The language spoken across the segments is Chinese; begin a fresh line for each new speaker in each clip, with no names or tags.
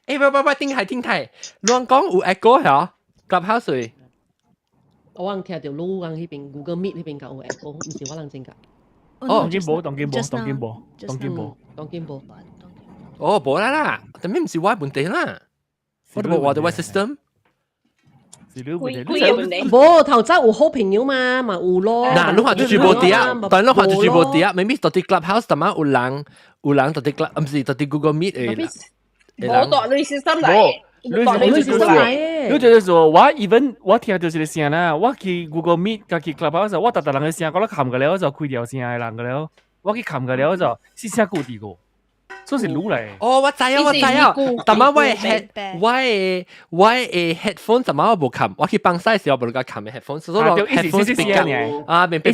不，聽題，亂講有 echo 嚇 ，Clubhouse
我人聽到路人迄邊 Google Meet 迄邊有 echo，唔是我人整㗎。
當見冇，
哦，冇啦，但係唔是我問題啦，我哋冇話到 system。
冇頭先有好朋友嘛，咪有咯。
嗱，你話住部啲啊，但係你話住部啲啊，明明到啲 Clubhouse 但係有人到啲 Club，唔是到啲 Google Meet 嚟啦。
冇代類 system 嚟，冇代類 system 嚟。
你就是說，我 even 我聽到這個聲啦，我去 Google Meet 甲去 Clubhouse，我特人嘅聲，我咧冚個了，我就開掉聲嘅人個了，我去冚個了，我就是聲固定個。所以是路嚟。
哦，我知啊，但係我嘅 headphone 但係我冇冚，我去幫曬時候冇個冚嘅 headphone，所以我 headphone 比較啊，明白。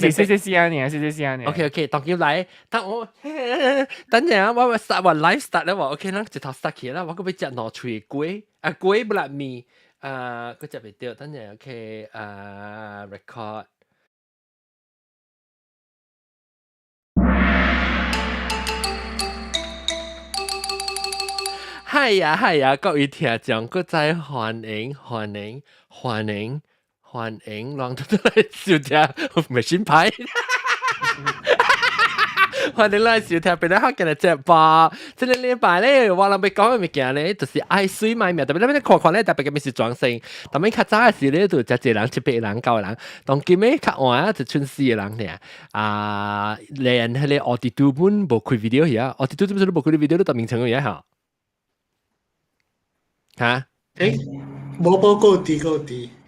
OK， 當佢嚟，但我等陣我 start 我 live start 咧，我 OK 啦，直頭 start 起啦，我個要隻攞出龜啊龜不辣咪個隻未掉，等陣 OK record。係呀，各位聽眾，各位歡迎，讓到嚟收聽微信牌，歡迎來收聽，俾你學嘅嚟直播。這個禮拜咧，我諗要講嘅物件咧，就是愛水買命，特別你看咧，特別嘅面是裝飾，但係較早嘅時咧，就只一人、7、8人、9人，當今日較晚啊，就剩4人咧。連迄個Auditu本無開 video 去啊，Auditu 做乜都無開 video 都當名稱嘅嚇。嚇？
冇報告啲。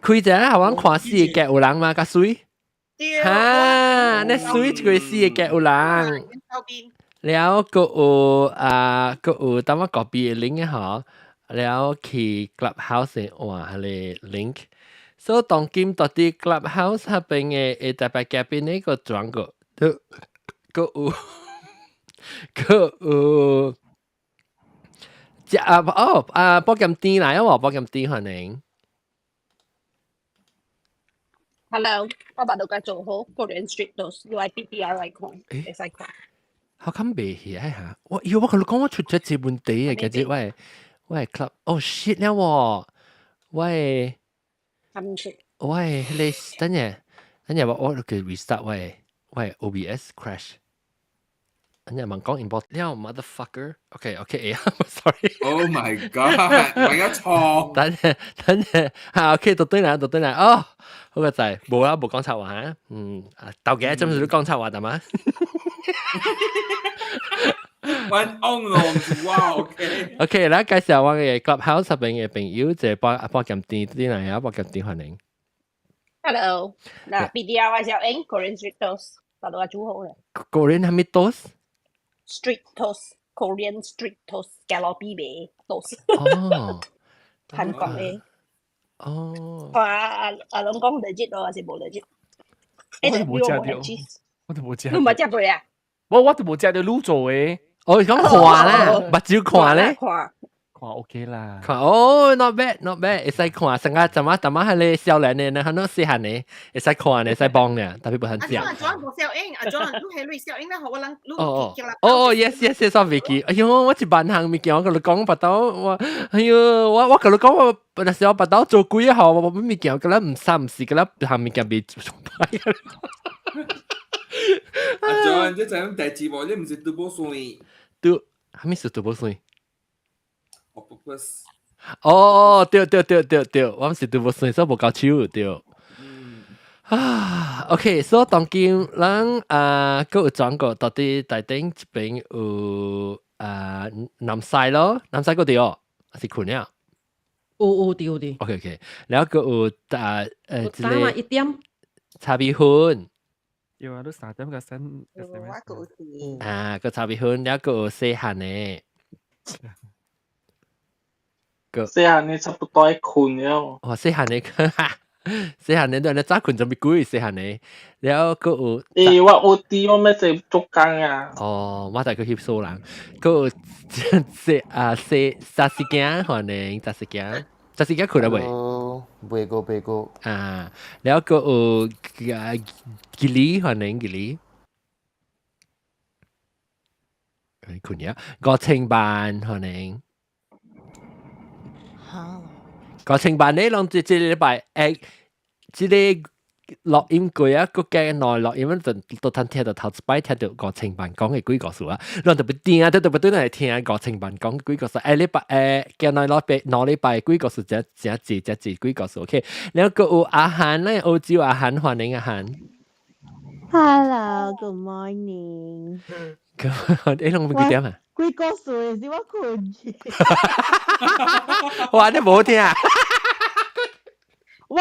開者係玩看4個有人嘛？較水？嚇，你水一個4個有人。แล้วก็有當我 copy 嘅 link 嗬，แล้ว去 Clubhouse 換下嘅 link。所以當今到啲 Clubhouse 下邊嘅特別嘉賓呢個轉個，個有。波咁低嚟啊！波咁低可能。
Hello，我把到個做好 Korean Street Toast，要喺 PPR 嚟看，會使看。
how come 未起來嚇？我同你講，我出咗這問題嘅，其實喂 club， oh shit 啦喎，喂，你等陣我佢 restart 喂 OBS crash。你係問講 import 了 motherfucker，OK，
sorry。Oh my god， 我而家錯。
等陣，OK， 到對啦，哦，好個仔，冇啦，冇講錯話嚇，到嘅，真係都講錯話，係嘛
？One on 咯，哇 ，OK。
啦，介紹我嘅 Clubhouse 入邊嘅朋友，就係幫咁啲嚟啊，幫咁啲歡迎。
Hello，嗱 PDR 我小英 Korean Street Toast，把到個煮好咧。
Korean 係咩 toast？Street
Toast，Korean Street Toast， Galapi 嘅 toast。
哦，
韓國嘅。
哦。
阿龍講 legit 咯，還是冇 legit？
我都冇食到，我都冇食。
你唔係食過啊？
我都冇食到滷做嘅。
我講看咧，目睭看咧。
看 OK 啦。
看哦 ，not bad，會使看，成個怎麼係你少年嘅，很多細漢嘅，會使看嘅，會使幫嘅，特別不很正。
阿 John 冇小英，阿 John 都係類小英咧，好能
yes， 哎呦，我一萬行物件，我同你講白刀，我同你講，那時候白刀做幾號，我物件，嗰粒唔三唔四，嗰粒行物件未做擺。
阿 John， 即係咁第字幕，你唔是double point？
對，係咪是 double point？
哦，
對，我唔是 double point，所以冇搞笑，對。OK， 所以當今人佢有轉過到啲大頂這邊有南西咯，南西嗰啲哦，是困呀。
有對。
OK， 然後佢有
一點
茶米粉。
有啊，都3點個新。
個茶米粉，然後佢有細漢嘅。
細漢你差不多係困了。
哦，細漢你都係早困就咪攰細漢你，然後佢有。
我有啲我咩做足工啊。
哦，我大概翕數人，佢有細雜時間可能雜時間困得未？
未過。
然後佢有吉利可能吉利。困呀，5,000萬可能。個清版呢，攏即禮拜即個錄音過啊，個嘅內錄音都通聽到頭一擺聽到個清版講嘅幾個數啊，攏特別聽，特別對嚟聽個清版講幾個數，禮拜嘅內禮拜幾個數只幾個數 ，OK， 然後個有阿涵咧，澳洲阿涵歡迎阿涵。
Hello, good morning.
咁你攏幾點啊？
幾個數嘅是我困住。
哇！你冇聽啊？
我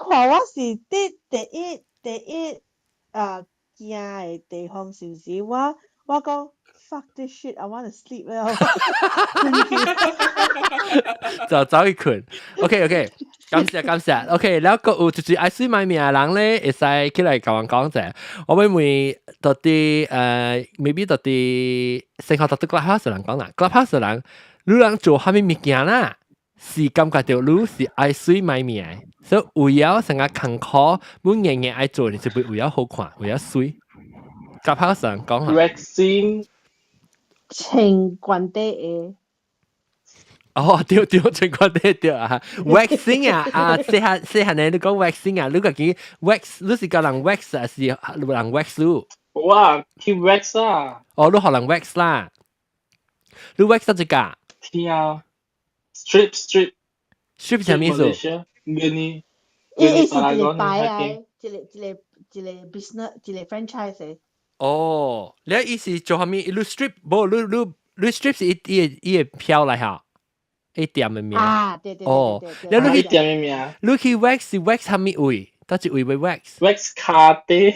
看我是第一驚嘅地方是唔是？我講 fuck this shit, I want to sleep 了。
就走去困。OK， 感謝。OK， 然後個有就是愛水買命嘅人咧，會使起來甲我講者。我會到啲maybe 到啲生活到啲 clubhouse 人講啦 ，clubhouse 人，你人做蝦米物件啦？是感覺到你是愛水買命，所以為了成個功課，每年年愛做，你就為了好看，為了水。clubhouse 人講啦。
vaccine
情關啲嘅。
哦，對，情況對啊 ，waxing 啊，細漢你講 waxing 啊，你個見 wax，你是個人 wax 還是人 wax 你？
哇，keep wax 啊！
哦，你學人 wax 啦，你 wax 得隻㗎？
聽啊 ，strip
係咩意思？
你
伊是一個牌啊，一個 business， 一個 franchise 嘅。
哦，你意思做下面？你 strip， 不，你 strip 是一票嚟嚇。一點嘅名
啊，對，
哦，
你一點嘅名，
你去 wax 是 wax 係咩位？到底位
wax 卡地，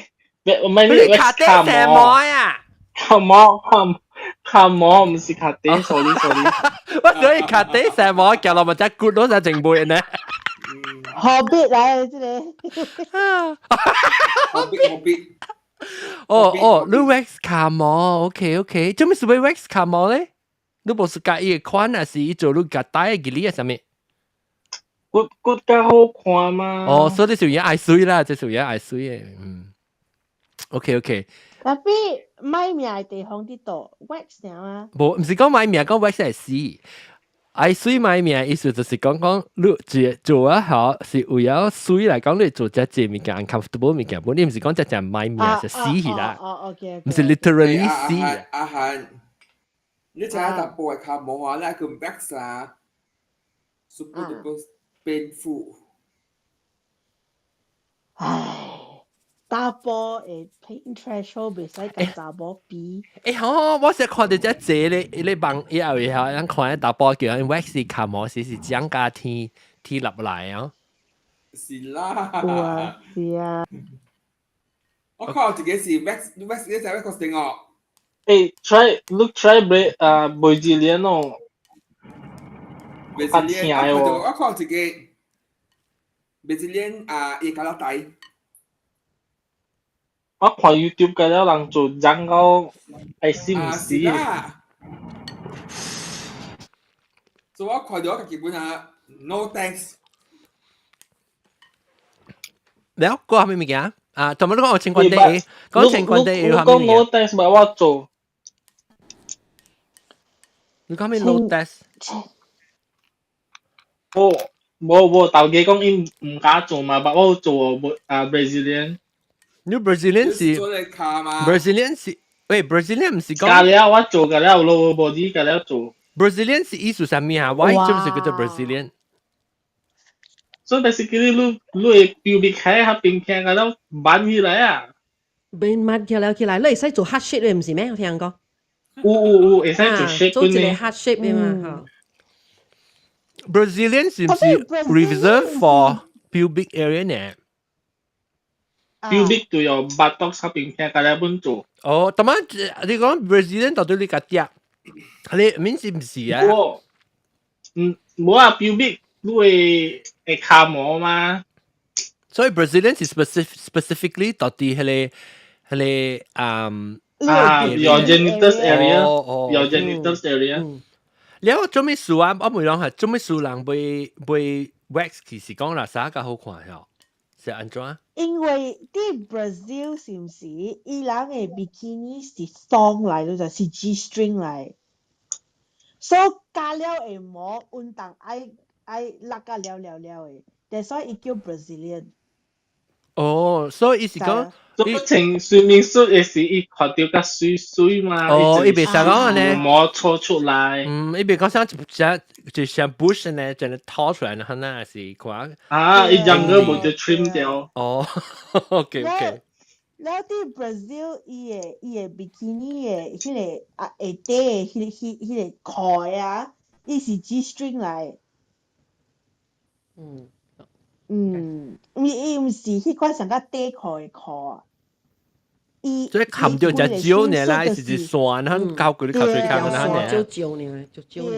唔係
你卡地什麼啊？
卡膜唔是卡地 ，sorry，
我所以卡地什麼叫落咪只 good 咯，就正背呢。
何必嚟這裡？
何必？
哦，你 wax 卡膜 ，OK， 做咩是為 wax 卡膜咧？你無是介意款，還是做你夾帶嘅嘢係咩
？good 較好看嘛。
哦，所以你屬於愛水啦，即屬於愛水嘅。OK。
但係買命嘅地方啲度 wax 點啊？
唔是講買命，講 wax 係死。愛水買命意思就是講你做啊好，是為咗水嚟講，你做只物件 uncomfortable 物件，你唔是講只買命就死去啦。
OK，
唔是 literally 死。
阿涵。你知影淡薄嘅卡膜啊，咧佢 wax 啊 ，super duper painful。
唉，大波誒 pain threshold 袂使甲查某比。
我成日看到只姐你幫以後人看大波叫人 wax 卡膜，是將家天落來啊。
是啦。
有啊，是啊。
我看自己是 wax 你就 wax 定哦。
try Brazilian 哦
，Brazilian 我看自己 Brazilian 伊加拉帶，
我看 YouTube 嘅了人做人個係死唔死
嘅，所以我看到我基本上 no thanks。
แล้วก็ไม่มีแกทำไมต้องเอา情況地講情況地要係咩
no thanks 咪我做。
你講咩 no test？
我頭幾講因唔敢做嘛，但我做Brazilian。
你 Brazilian 是 Brazilian 是喂 Brazilian 唔是講？
假了我做嘅了，lower body 嘅了做。
Brazilian 是意思係咩啊？我就唔是叫做 Brazilian。
所以 basically 你會pubic hair 喺邊聽嘅了，挽起來啊。
變抹起來，你會使做 heart shape 嘅唔是咩？我聽講。
會使做 shape
做一個 heart shape 嘅嘛。
Brazilian 是唔是 reserve for pubic area 呢
？pubic 就有 buttocks 喺邊聽嘅了本做。
哦，但係你講 Brazilian 到底你個啲，你面是唔是啊？
冇啊 pubic 你會卡膜嘛。
所以 Brazilian 是 specifically 到底係
your genitals area，your genitals area。
แล้ว做咩事啊？我冇講係做咩事人被 wax 其實講啦，啥個好看喎？是安怎？
因為啲 Brazil 是唔是伊人嘅 bikini 是鬆嚟咯，就是 G string 嚟，所以加了會摸運動愛愛辣個了誒。That's why 伊叫 Brazilian。
哦，所以意思講，
做情算命術嘅時，伊看到個水水嘛，
伊袂使講呢，
摸搓出來。
伊袂講就像 bush 呢，就係掏出來呢，那是看。
啊，伊兩個冇就 trim 掉。
哦，OK。
แล้วที่บราซิลอีบิกินี่ที่เลยเต้ที่เลยคอยอ่ะอี是 G string 嚟伊唔是迄款上個短褲的褲啊
所以冚掉隻蕉呢啦，是隻線，佢交佢啲口水坑啦，呢。
就蕉呢，就蕉
呢。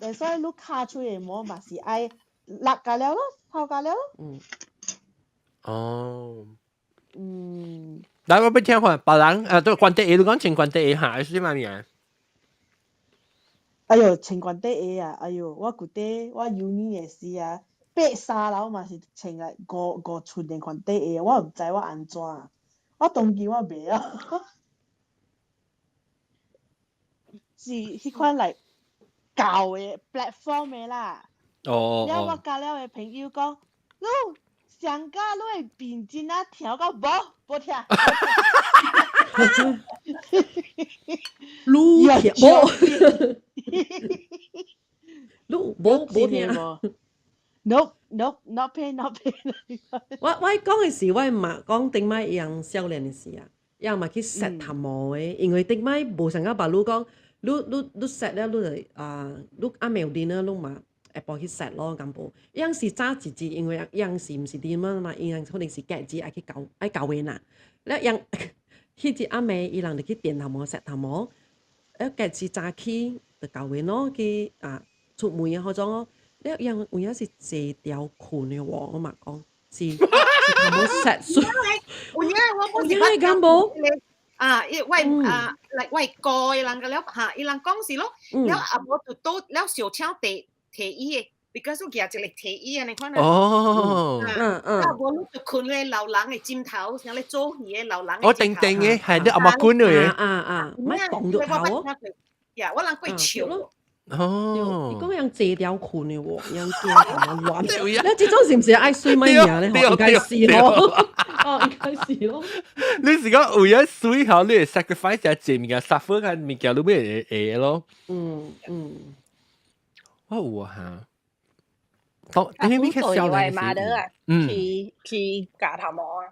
對，所以你卡出嚟摸嘛是愛辣㗎了咯，泡㗎了咯。
哦。但我俾聽看，別人都關啲嘢，你講情關啲嘢下，係咩名？
哎呦，情關啲嘢啊！哎呦，我覺得我 uni 嘅時啊，8三樓嘛是情啊5寸嘅關啲嘢，我唔知我安怎，我當時我袂啊，是迄款嚟舊嘅 platform 嘅啦。
哦。
了我甲了嘅朋友講，你上架你嘅邊真啊調到無聽。
撸條撸冇聽。
Nope, not pay。
我講嘅時，我唔係講頂擺樣少年嘅事啊，又唔係去 set 頭毛嘅，因為頂擺無成個白路講，你 set 咧，你就你阿苗啲咧，你嘛會幫佢 set 咯咁噃。樣是揸自己，因為樣是唔是點樣嘛，樣可能是夾子愛去搞嘅嗱，咧樣迄隻阿妹伊人就去電頭毛 set 頭毛，夾子揸起就搞嘅咯，佢出門啊嗰種咯。你樣有影是借條裙嘅喎，我嘛講是頭毛 set 水。
有影我
有影咁冇？
喂個人個了嚇，伊人講是咯，了阿無就到了小超提伊嘅 ，because 我夾一個提伊啊，你看
哦。
啊無你就困咧老人嘅枕頭，像咧做嘢嘅老人。
我定嘅係啲阿媽官嚟
嘅。咪講到頭。
呀，我人貴潮咯。
哦，
你講樣借條裙嘅喎，樣借咁亂。你這種是唔是愛水乜嘢咧？應該是咯，應該是咯。
你是講為咗水後，你係 sacrifice 一隻物件，suffer 嘅物件，你咩嘢咯？我有啊嚇。
因為少年時，去夾頭毛啊。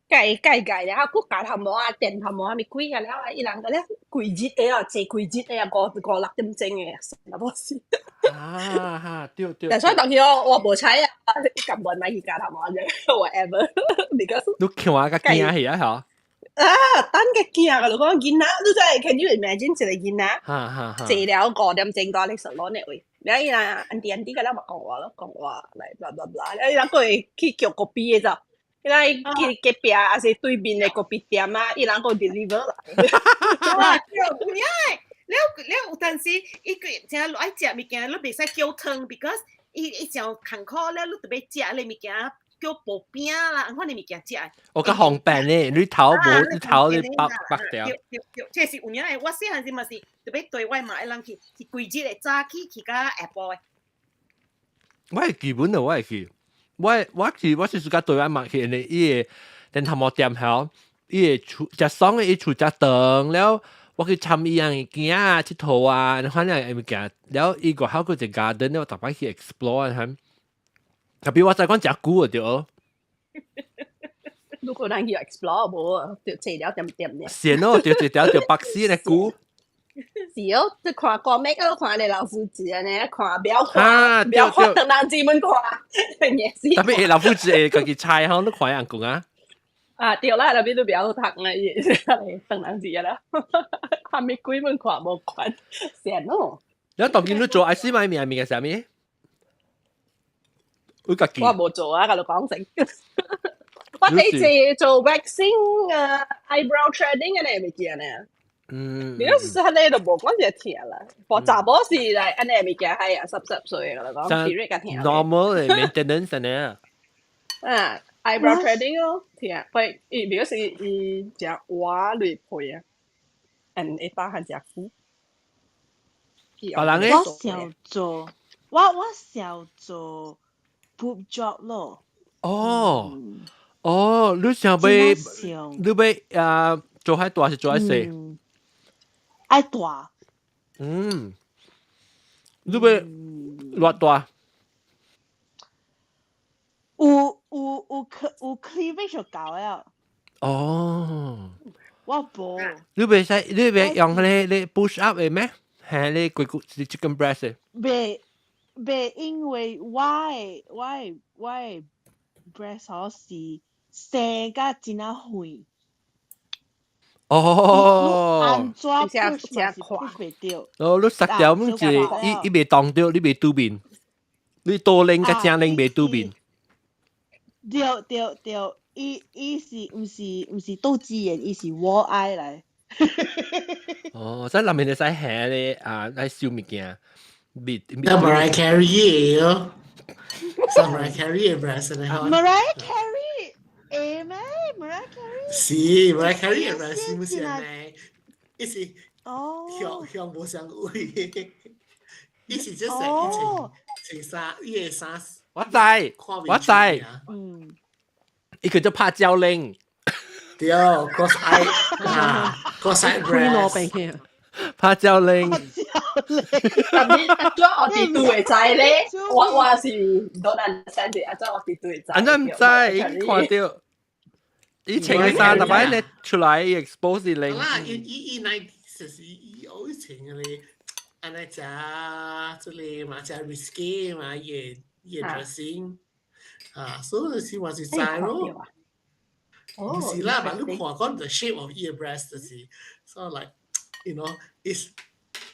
計了，佢夾頭毛啊，電頭毛啊，咪貴個了啊！伊人個咧貴日嘅啊，坐貴日嘅啊，5-6點鐘嘅，那冇事。
對。
但所以當時我無猜啊，根本咪去夾頭毛啫 ，whatever。because
你看我個驚係啊嚇。
等個驚個，就講囡仔，你真係 can you imagine 一個囡仔，坐了5點鐘到你實攞呢位，然後伊人安啲個咧咪講話咯，講話嚟blah blah blah，伊人佢會去叫個 B 嘅咋。伊拉隔壁還是對面嘅個別店啊，伊人個 deliver 啦。了，但是伊個正愛食物件，你袂使叫湯 ，because 伊上坎坷咧，你特別食你物件叫薄餅啦，嗰啲物件食。
我個紅餅咧，你頭冇，你頭你白掉。
即係有影誒，我細漢時嘛是特別對外買人去貴節誒，早起去甲下晡誒。
我係基本我係去。我是自家對外買去呢，伊個電頭毛店後，伊個出隻爽嘅，伊出隻長了，我去參伊樣嘅啊，佚佗啊，反正係物件，了伊個好個隻 garden，了逐擺去 explore 啊，特別我再講隻股啊對哦。
如果咱去 explore 無，就坐了點咧。
是咯，就白絲嘅股。
是哦，你看國美嗰度看你老夫子啊，你看不要看等人專門看，也是。
特別老夫子誒，家己菜吼，你看人講啊。
啊，對啦，那邊都不要讀啊，等人知啦。看咩鬼門看無看，成咯。
然後當見你做 IC 買面係面嘅啥物？我家己。
我冇做啊，嗰度講成。我哋做 waxing eyebrow threading 嘅你未見啊？你都係你度無講只聽啦，我查某是嚟安尼物件係啊，10歲個講 period 個聽。
normal 嘅 maintenance 呢？eyebrow
threading 咯，聽，喂，如果是伊只畫類配啊，你打下只褲。
我想做，我想做 boob job 咯。
你想要做喺大是做喺細？
愛大。
你要偌大？
有 cleavage 就夠了。我冇。
你袂用你 push up 嘅咩？係你你 chicken breast
嘅。袂因為我 breast 好是生甲真啊遠。安怎 push 袂到？
你實條咁子，伊袂動到，你袂拄面，你多拎甲正拎袂拄面。
對，伊是毋是鬥智嘅，伊是我愛來。
所以內面你使下咧嚟燒物件。
Mariah Carey 咯，Mariah Carey 嘅 breast 咧。
Mariah Carey 咩 ？Mariah Carey？
是 Mariah Carey 嘅 breast 唔是咩？伊是向無相位，伊是即係穿衫，伊嘅衫。
我知。伊叫做拍膠領。
對 ，cross eye breast。
拍膠領。
咁你做我哋對仔咧，我是don't understand it，做我哋對仔。
安怎唔知？伊看到，伊穿嘅衫特別咧出來 expose 啲領。
啦，伊嗱就是伊好穿嘅咧，安尼食即係嘛食 risky 嘛，伊 dressing 所以是話是知咯。唔是啦，但你看講 the shape of 伊 breast 就是 so like you know is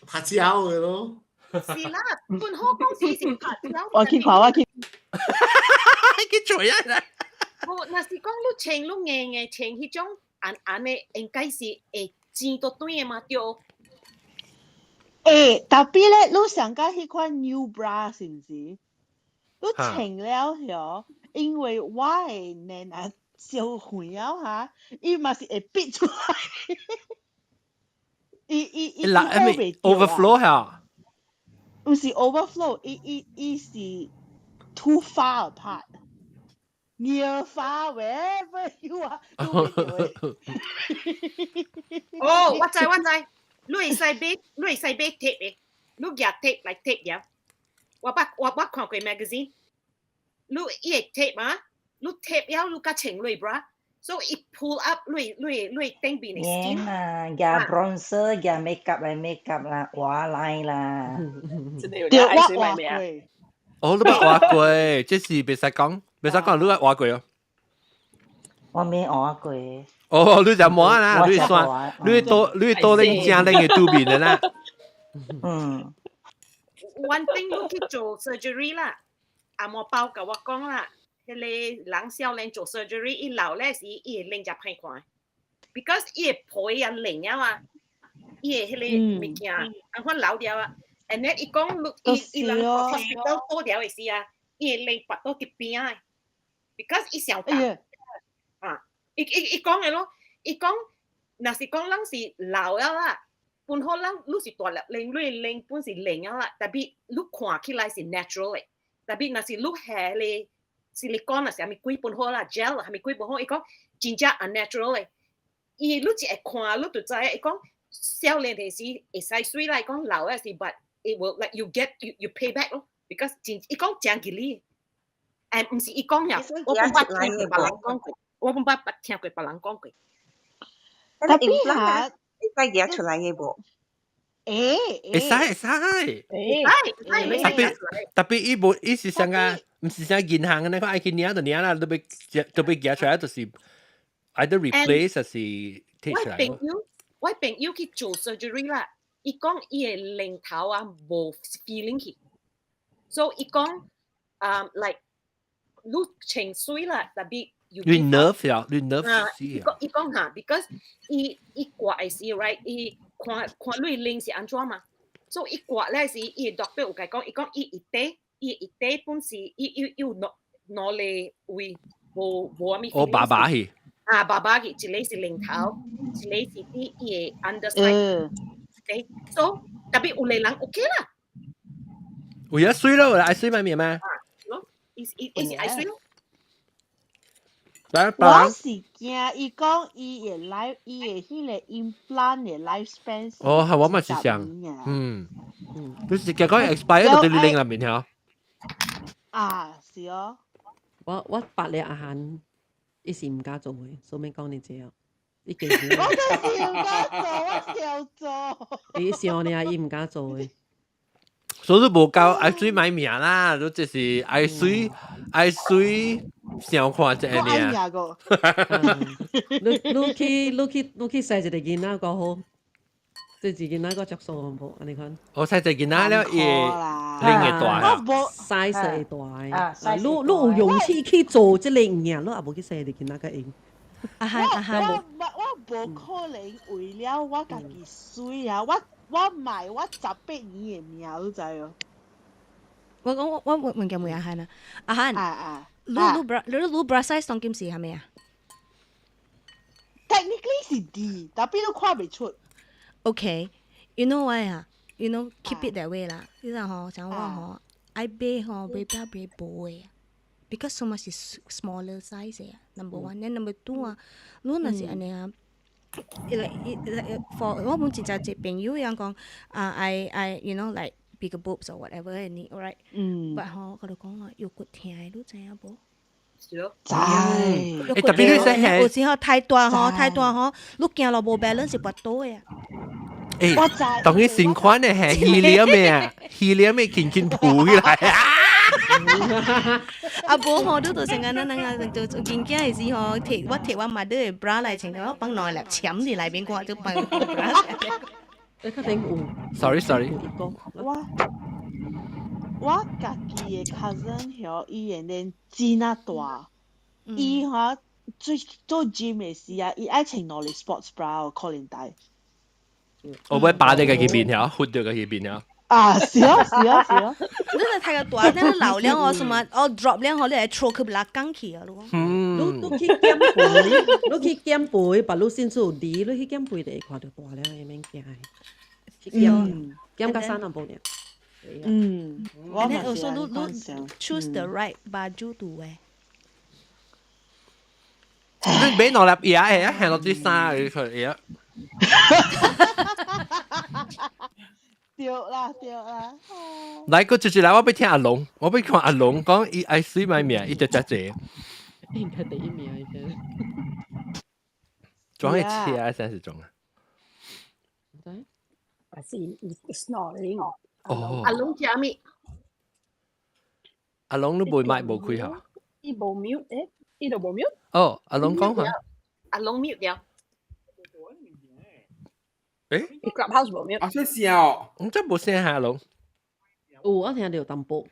拍膠嘅咯。
是啦，半好講是拍膠。
我去看。
去做呀！
若是講你穿你硬嘅穿迄種硬嘅，應該是會尖到短嘅嘛，對。
特別咧，你想講迄款 new bra 是唔是？你穿了後，因為我嘅內啊小遠了嚇，伊嘛是會逼出來。伊
overflow 嚇。
唔是 overflow，伊是 too far apart。Near far wherever you are，
我知，你會使買貼嘅，你夾貼來貼嘅。我看過 magazine， 你伊會貼嘛？你貼了你甲穿落 bra，so it pull up 你頂邊嘅 skin。
夾 bronzer 夾 makeup 啦，畫來啦。
對，我畫過。
你捌畫過，即是別使講，你捌畫過哦。
我未畫過。
你就摸啦，你算，你多拎正拎嘅肚面嘅啦。
One thing 你去做 surgery 啦，阿嬷包甲我講啦，迄個人少年做 surgery， 伊老咧時伊會拎只歹看 ，because 伊會破伊啊領啊嘛，伊會迄個物件，安款老掉啊。And then 伊講，伊人 hospital 多條嘅時啊，伊會拎拔到啲邊啊 ，because 伊小大。伊講嘅咯，伊講，若是講人是老了啦。本好人你是大粒領本是領啊啦，特別你看起來是 natural 嘅，特別若是你下咧silicone啊，係咪幾本好啦 gel 係咪幾本好？伊講真正 unnatural 嘅，伊你只係看你就知，伊講少年嘅時會使水啦，伊講老嘅時 but it will like you pay back 咯 ，because 伊講真吉利，誒唔是伊講呀，我本捌聽過別人講過，我本捌聽過別人講過，
特別係。
會使夾出來嘅無？
會使。特別伊是啥個？唔是啥銀行嘅那個愛去領就領啦，都被夾出來就是 either replace 還是 take 出來。
我朋友去做 surgery 啦，伊講伊嘅領頭啊無 feeling 去，所以伊講like 你情緒啦，特別。
你 nerve 呀，你 nerve 是
啊。伊講嚇 ，because 伊刮嘅時 ，right， 伊看你領是安怎嘛？所以伊刮咧時，伊 doctor 有講，伊講伊一本是伊攞嚟為無咩？
爸爸去。
爸爸去，一個是領頭，一個是啲伊 underside。OK，so 特別有個人 OK 啦。
有一水咯，爱水买面咩？
伊爱水咯。
我是惊伊讲伊嘅 life， 伊嘅迄個 implant 嘅 lifespan。
哦，係我咪是想，就是講講 expire 到對你零入面嚇。
啊，是哦。
我白你阿閒，伊是唔敢做嘅，所以講你這樣。伊幾
我就是唔敢做，我少做。
伊想你啊，伊唔敢做嘅。
所以無夠愛水買命啦，都就是愛水想看只呢。
你去生一個囡仔個好，即係囡仔個着數好唔好？你看。
我生隻囡仔了，伊拎會大啊
，size 會大。你有勇氣去做即個嘢，你也無去生一個囡仔個用。
我無可能為了我家己水啊！我賣我18年嘅命，你知哦。
我問嘅每阿漢啊，阿漢，你 bra size 當今時係咪啊
？Technically 是 D， 但係都看唔出。
Okay，you know why 啊 ？You know keep it that way 啦。呢個嗬，講話嗬，I 買嗬買比較買薄嘅。Because so much is smaller size 呀 number one， then number two 啊，如果那是安尼啊，for 我本前就係朋友樣講I you know like bigger boobs or whatever any alright，but 嗬佢哋講話要骨聽，你知影無？
是咯，
知。
特別你細
有時候太大嗬，你行落無 balance 是拔刀嘅。
誒，當佢新款嘅係helium嘅啊，helium嘅輕鋪起來啊！
阿婆嗬都到成日就見見係時嗬，貼我買啲 bra 嚟，情我幫內嚟攢住嚟邊個就幫 bra。
你確定有
？Sorry。
我家己嘅 cousin 嗬，伊嘅年真啊大，伊嗬做 gym 嘅時啊，伊愛穿落嚟 sports bra 可能大。
我會把你嘅邊條，換掉嘅邊條。
啊，是啊。
你睇個大，你流量我什麼，我 drop 量我你係 throw 佢拉鋼去啊咯。
你去減肥，把你先做啲，你去減肥就看到大量嘅免驚。去減個3步呢。
我咪
also you choose the right baju to wear。
你俾落嚟嘢係行落啲衫佢嘢。
對啦。
來個接住來，我要聽阿龍，我要看阿龍講伊愛水買命，伊就只隻。
應該第一名應該。
裝係車啊，先是裝啊。
還是 snoring 我。
哦。
阿龍食咩？
阿龍你冇麥冇開下。
伊冇 mute 誒，伊度冇 mute。
哦，阿龍講下。
阿龍 mute 掉。
誒
，Clubhouse 冇 mute。
啊，出聲，
唔真冇聲下龍。
有，我聽到淡薄。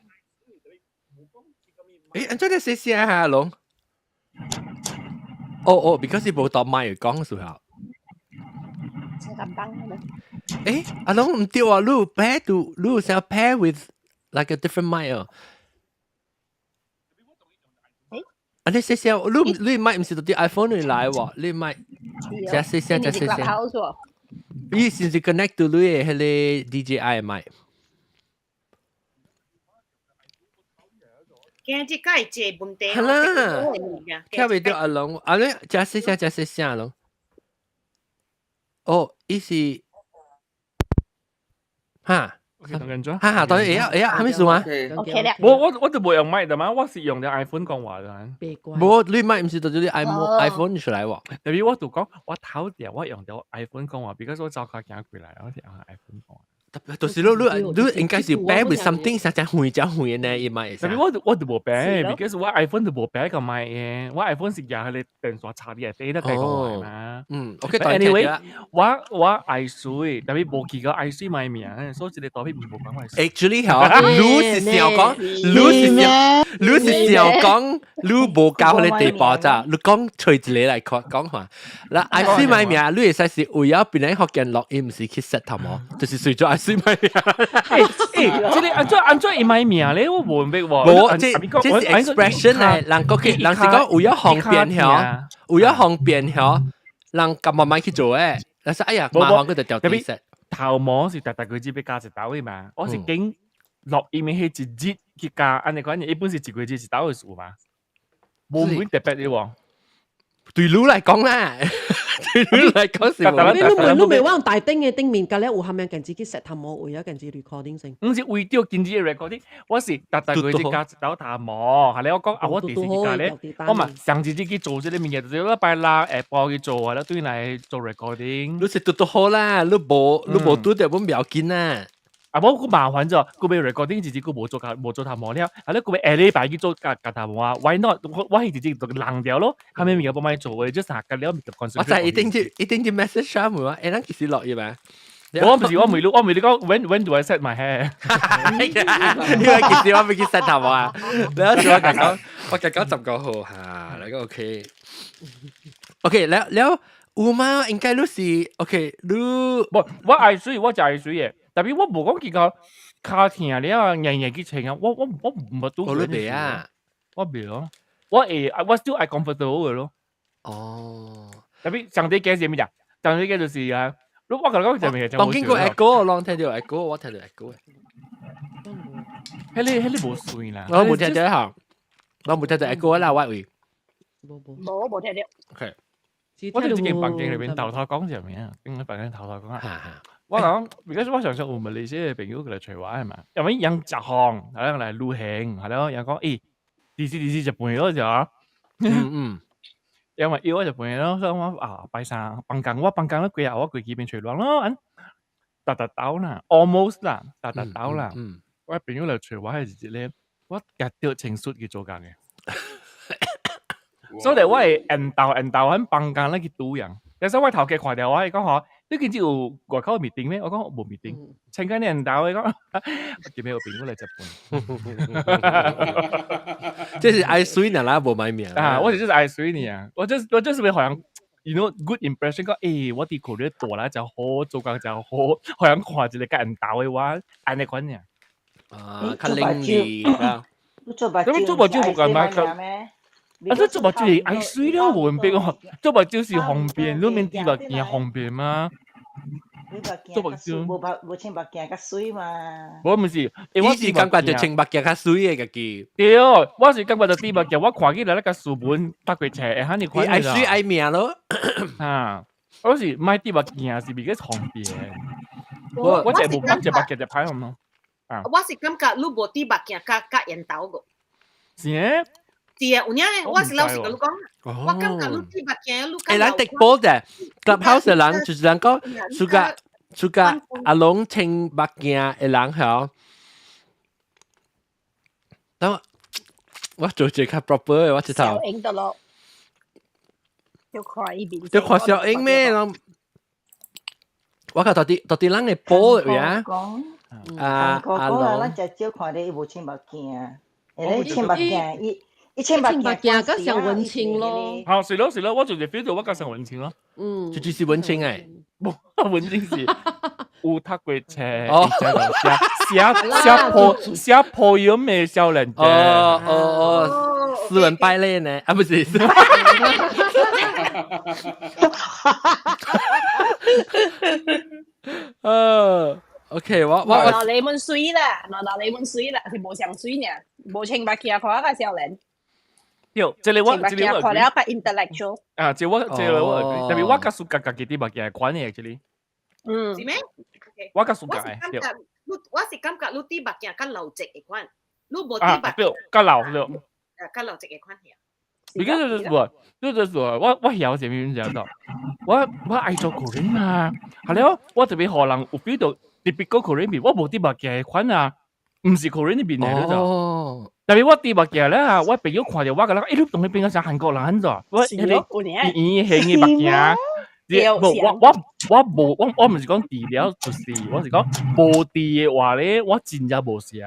誒，安怎你聲下龍？哦，because 你冇當麥講時候。誒，阿龍唔對啊，你 pair 要 pair with like a different mic 啊。啊，你聲，你麥唔是到啲 iPhone 嚟來喎，你麥只聲。伊先至 connect 到你嘅迄個 DJI 麥。
驚即個係借本地。
係啦，聽唔到阿龍，阿龍只聲阿龍。哦，伊是嚇。哈，當然係咪數啊？
我就冇用麥的嘛，我是用啲 iPhone 講話嘅。
冇，你麥唔是到啲 iPhone 出嚟喎。
特別我就講，我頭條我用到 iPhone 講話，because 我走架行過來，我係用 iPhone 講話。
就是你應該是 pair with something 實在會呢，伊麥。
特別我就冇 pair，because 我 iPhone 就冇 pair 個麥嘅，我 iPhone 是廿佢哋電話插啲嘢飛得計講話嘛。
OK，
anyway，我愛水，特別冇見過愛水買名，所以你代表唔冇講愛水。
Actually 你是想講，你是想講，你冇教佢哋地步咋？你講隨住你嚟講話，嗱愛水買名，你會使是為咗別人學見錄音，唔是去 set 頭毛，就是隨咗。水買名，
即係按照伊買名咧，我冇明喎。
冇，即係 expression 嚟，人是講為咗方便嗬，為咗方便嗬，人咁慢慢去做誒。但係哎呀，麻煩佢就掉地石。
頭毛是特佢只俾價值到嘅嘛，我是經錄音係一日去加，安尼款一般是一個月一刀嘅數嘛，冇乜特別嘅喎。
對你嚟講啦，對你嚟講是冇。
你咪往大丁嘅丁面隔咧，有下面近自己 set 頭模，有近自 recording 先。
唔是為咗近自 recording，我是特個月加一刀頭模，係咧我講啊，我第時間咧，我咪上次自己做咗啲物嘢，就禮拜六下晡去做，係啦，對嚟做 recording。
你是都好啦，你冇對就冇要緊啦。
啊，冇咁麻煩咗，佢俾 recording 自己佢冇做頭模了，係咧佢俾下禮拜去做夾頭模啊 ，why not？我係自己就冷掉咯，後面咪有幫買做嘅，即係隔了咪就講。
我就一定要 message 佢們話，誒，咱其實落嘢嘛。
我唔係你講 when do I set my hair？
因為其實我未去 set 頭模啊，你好似我講19號嚇，你個 OK， แล้ว有嘛應該都是 OK， 你
我愛水我就愛水嘅。特別我冇講結果卡痛了，日日去請啊！我唔都
你未啊？
我未咯，我 still I comfortable 嘅咯。
哦，
特別上啲嘅係咩呀？上啲嘅就是啊，我講就咩？
當經過 echo， 我聽到 echo， 我聽到 echo 嘅。
迄你冇水啦，
我冇聽到嚇，我冇聽到 echo 啦，我喂。
冇聽到。
OK， 我哋之前房間裏邊頭頭講就咩啊？經房間頭頭講啊。我講，而家我常常有馬來西亞嘅朋友佢嚟隨話係嘛，因為有雜項係啦嚟旅行係咯，有講誒，DC 日本嗰陣，因為要日本咯，所以我啊拜山放假我放假咧幾日我佢幾邊隨浪咯，達到啦 ，almost 啦，達到啦，我朋友嚟隨話係直咧，我日掉情緒去做緊嘅，所以我係人道喺放假咧去賭人，有時我頭嘅看掉我係講話。你見知有外口 meeting 咩？我講冇 meeting， 請緊啲人打我講，我叫咩個邊個嚟日
本？這是愛水呢啦，冇買命
啊！我就是愛水呢啊！我就是會好像 you know good impression 講，誒，我啲佢啲做啦就好，做工就好，好像看住你個人打嘅話，安尼款呢？
啊，較靈異啊！
做白
椒冇咁嘛？啊！這做白椒係愛水了，冇人俾我做白椒是方便，你免啲白件方便嗎？
做白椒冇清白件較水嘛。
我唔是，
我是感覺就清白件較水嘅個機。
對，我是感覺就啲白件，我看起來那個書本搭佢斜，嚇你看。
愛水愛命咯。
啊，我是買啲白件是比較方便。我只冇白件就排咁咯。
啊，我是感覺你冇啲白件加煙斗個。
是。
是啊，有影誒，我是老實甲你講，我感覺你啲白件，你
誒，咱直播嘅 Clubhouse 嘅人就是人講，暑假阿龍清白件嘅人嗬，等我做最較 proper 嘅，我直頭。
小英得咯，要看呢邊。
要看小英咩？我靠，到底人嘅播嚟啊？
啊，阿龍，咱只少看你無清白件，誒，清白件一千八件
加上文青咯，
好，是咯，我就係 feel 到我加上文青咯，
就是文青誒，
冇文青是有讀過冊，寫破音嘅少年嘅，
斯文敗類呢？啊，不是，OK， 我
你們水啦，你們水啦，是無上水呢，無清白件看個少年。
有，即係我
看了個 intellectual。
啊，即係我，特別我較熟家己啲物件款嘅，即係。
是咩？
我較熟家嘅。
我是感覺你啲物件較流直嘅款，你無啲物件
較流
較流直嘅款嘅。
而家就是我曉前面講到，我愛做 Korean 嘛，係咯，我特別可能有 feel 到特別個 Korean 邊，我無啲物件款啊，唔是 Korean 邊嚟就。特別我啲物件咧，我朋友看到我個啦，你同佢變咗成韓國人咗，我係你興嘅物件，我唔是講治療，就是我是講無治嘅話咧，我真係無想，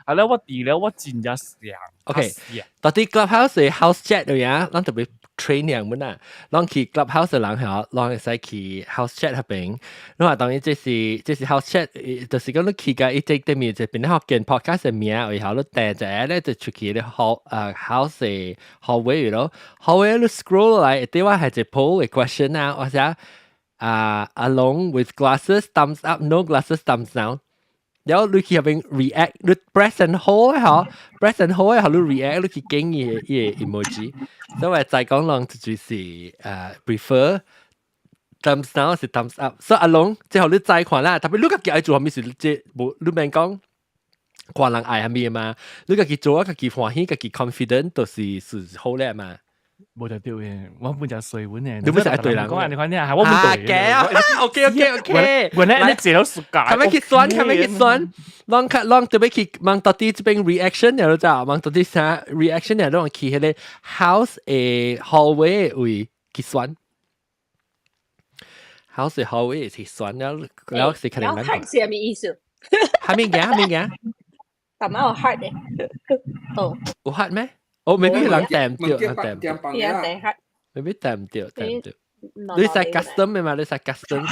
係啦，我治療我真係想。
OK， 到底 Clubhouse 嘅 house chat 嚟啊，咱特別 train 人們啊，咱去 Clubhouse 嘅人嚇，咱會使去 house chat 入邊。你話當然這是 house chat，就是講你去嘅一隻對面就變學見 podcast 嘅名，然後你訂咗咧就出去啲house 嘅 hallway 咯 ，hallway 你 scroll 嚟，啲話係隻 poll 嘅 question 啊，或者along with glasses thumbs up no glasses thumbs down。然後你去入邊 react，你 press and hold 嚇，press and hold 嚇，你 react 你去經嘅 emoji，所以我再講浪就是prefer thumbs down 是 thumbs up，所以阿龍之後你再看啦，特別你家己愛做係咪是即冇你免講。看人愛係咩嘛？你家己做啊，家己歡喜，家己 confident 都是好叻嘛。
冇就對嘅，我本就水碗嘅。
你本就係對人。
講人哋講啲係我冇對
嘅。OK。
原來你借到暑假。
係咪去算？係咪去算？浪特別去望到啲這邊 reaction 又咋？望到啲啥 reaction 又讓去迄個 house 嘅 hallway 位去算。house 嘅 hallway 去算，然後是可能。
然後 heart 是咩意思？
係咩嘅？
但係我 heart 嘅。哦。
有 heart 咩？maybe 人訂唔掉，maybe 訂唔掉。你使 custom 嘅嘛？你使 custom。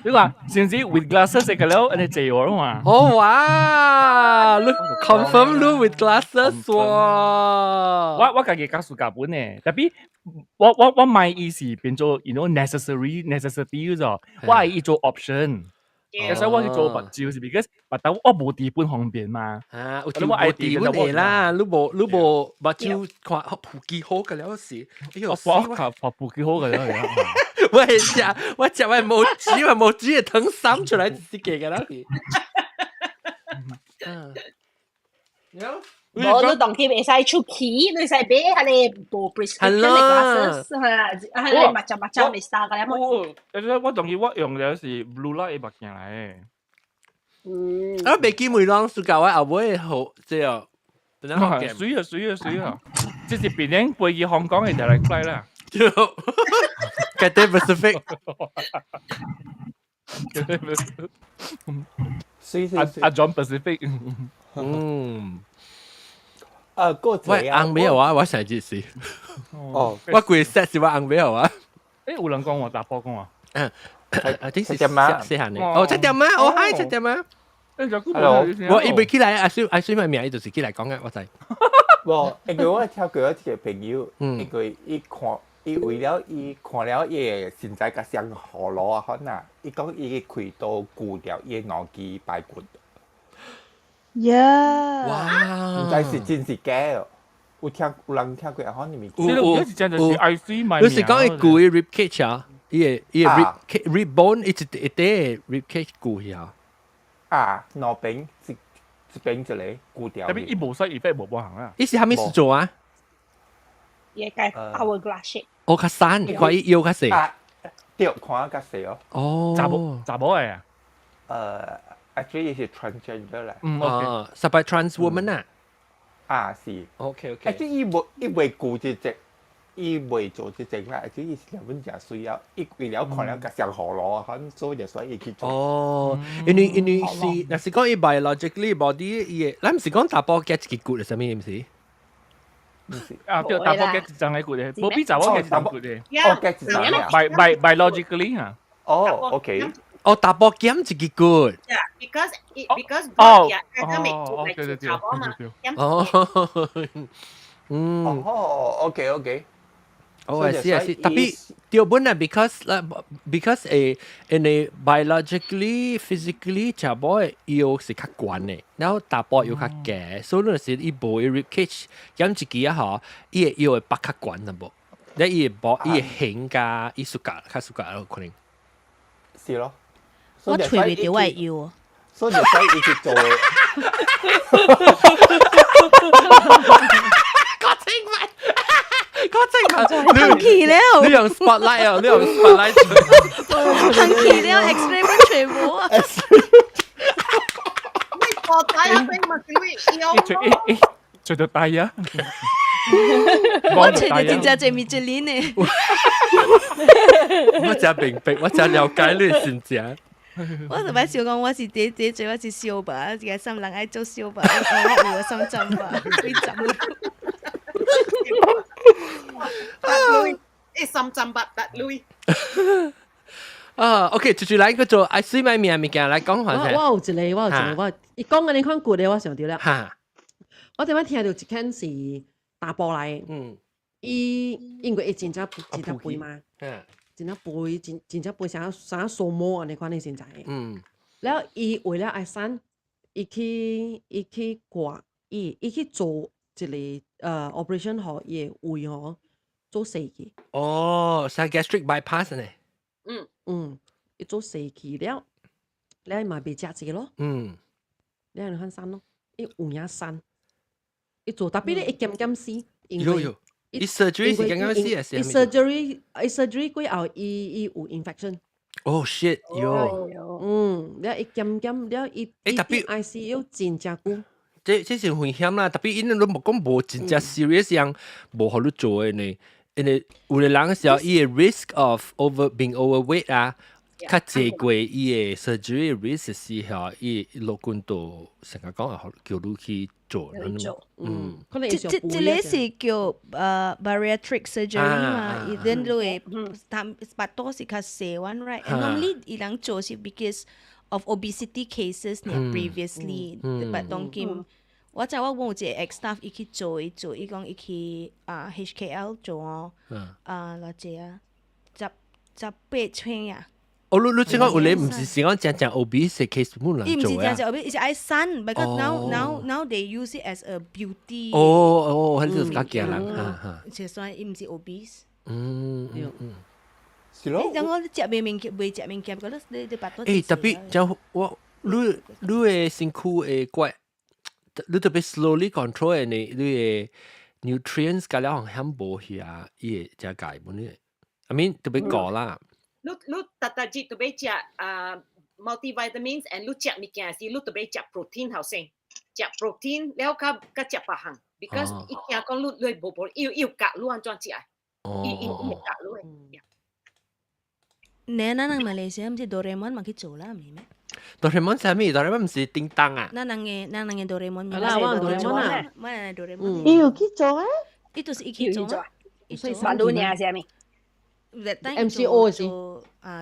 你話甚至 with glasses 食嘅咯，你借我嘛？
哦哇！你 confirm 你 with glasses 喎。
我家己教書教本嘅，特別我買意思變做 necessity 咗，我係要做 option。所以我去做白照是 because 白豆我冇地本方便嘛。
有地本嚟啦，你冇白照看普幾好嘅了事。
我普幾好嘅了。
我食冇煮嘅藤三出來自己嘅啦。
我都當佢未使出奇，你使俾係你部 prescription 嘅 glasses 係你抹就未曬嘅啦。
我當佢我用嘅是 blue light 嘅物件嚟。
未見梅朗暑假我後尾好即係，
水啊！即是別人飛去香港嘅就嚟 fly 啦。
Cathay Pacific。
阿 John Pacific。
喂，硬尾啊！我成件事。我攰 set 是話硬尾啊！
誒，有人講我打波講啊。
啲是四行嚟。哦，7點啊！哦，hi 7點啊！我以為起來，阿水咪名，就是起來講嘅，我知。
因為我聽過一個朋友，因為伊為了伊看了伊個現在個上河路啊，可能伊講伊開刀顧掉伊腦機排骨。
哇！
唔知是真是假哦。有人聽過可能未？
有是真就是 IC 買。
你是講伊顧 rib cage 啊？伊 rib bone 一啲 rib cage 顧啊？
腦邊一邊一個顧掉。
特別伊無使伊飛無行啊。
伊是蝦米事做啊？
嘢計 hourglass shape。
我較散，怪伊腰較細。
對，看較細哦。
哦。
查某嘅
啊？Actually 是 transgender 啦。
實係 trans woman 啊？
是。
OK。
Actually 伊未顧一隻，伊未做一隻啦。Actually 伊是兩本正需要，伊為了看了個上河路啊，可能所以就所以去做。
哦，因為是，若是講伊 biologically body 伊，咱唔是講打波 get 一個 good 係啥物唔是？
啊，對，打波 get 真係 good 嘅，冇比查某 get 真 good 嘅。
get 真
係 biologically 啊。
OK。
打波 game 一個 good。because
God 呀，佢未做嚟做查某嘛。
OK。
I see。特別條本啊 because in a biologically physically 查某腰是較懸嘅，然後打波又較夾，所以嗰時伊無 rib cage 咁一個啊嗬，伊個腰會拔較懸淡薄，然後伊個波伊個型加伊舒格較舒格咯可能。
是咯。
我吹袂到我腰啊！
所以就所以一直做。
行奇了，
你用 spotlight 啊，你用 spotlight，
行奇了 ，X-ray 乜全部啊！
你個仔啊，俾咪佢腰。
吹到大啊！
我吹到真正係米芝蓮呢。
我真明白，我真了解你心情。
我同埋笑講，我是第最我是小吧，而家心人愛做小吧，我有個心針吧，會針。
心針不得累。
OK，接住嚟嗰做 I see my 名物件嚟講下先。
我有一個，伊講嘅你看過嘅，我想到了。我點解聽到一件是打波嚟？因為伊真正背嘛。真正背，真正背，想要掃摸啊！你看你現在。แล้ว伊為了愛生，伊去掛伊去做一個operation 嗬，伊胃嗬做死去。
哦，係 gastric bypass 呢？
伊做死去了，你咪被夾住咯。你係看生咯，伊有影生，伊做特別咧，伊減死。
有，伊 surgery 是減死啊？
伊 surgery 過後，伊有 infection。Oh
shit！有。
了伊減了，伊特別 ICU 真正久。
這是危險啦，特別因為你冇講無真正 serious 樣，無互你做嘅呢。因為有啲人時候，伊個 risk of being overweight 啊，較濟過伊個 surgery risk 時候，伊落軍度成日講啊，叫你去做。
可能
這裡是叫bariatric surgery 嘛，伊then你會把多是較細 one right。Normally 伊人做是 because of obesity cases 呢 previously，但當今我知我有一個 ex staff 伊去做，伊講伊去HKL 做哦，偌濟啊，18寸啊。
哦，你即講有咧，唔是講正 obese case 冇人做啊？
伊唔是正 obese，是愛生，because now they use it as a beauty。
哦，係呢個假人，
就所以伊唔是 obese。
是咯。
你等我食袂食物件，嗰你把多。
特別就你嘅身軀會怪，你特別 slowly control 嘅你嘅 nutrients 加了很無去啊，伊會真解本呢。I mean 特別講啦。
你特別特別食multivitamins and 你食物件時，你特別食 protein 後先，食 protein 了甲食別項 ，because 伊驚講你無要夾你安怎食啊？伊會夾你。
你那馬來西亞唔是哆啦 A 夢嘛去做啦，唔係咩？
哆啦 A 夢係咩？哆啦 A 夢唔是叮當啊？
那嘅哆啦 A 夢，
係啦，我哆啦 A 夢啊，
乜哆啦 A 夢？
伊有去做啊？
伊就是伊去做啊，
所以
馬路呢係咪
？MCO 是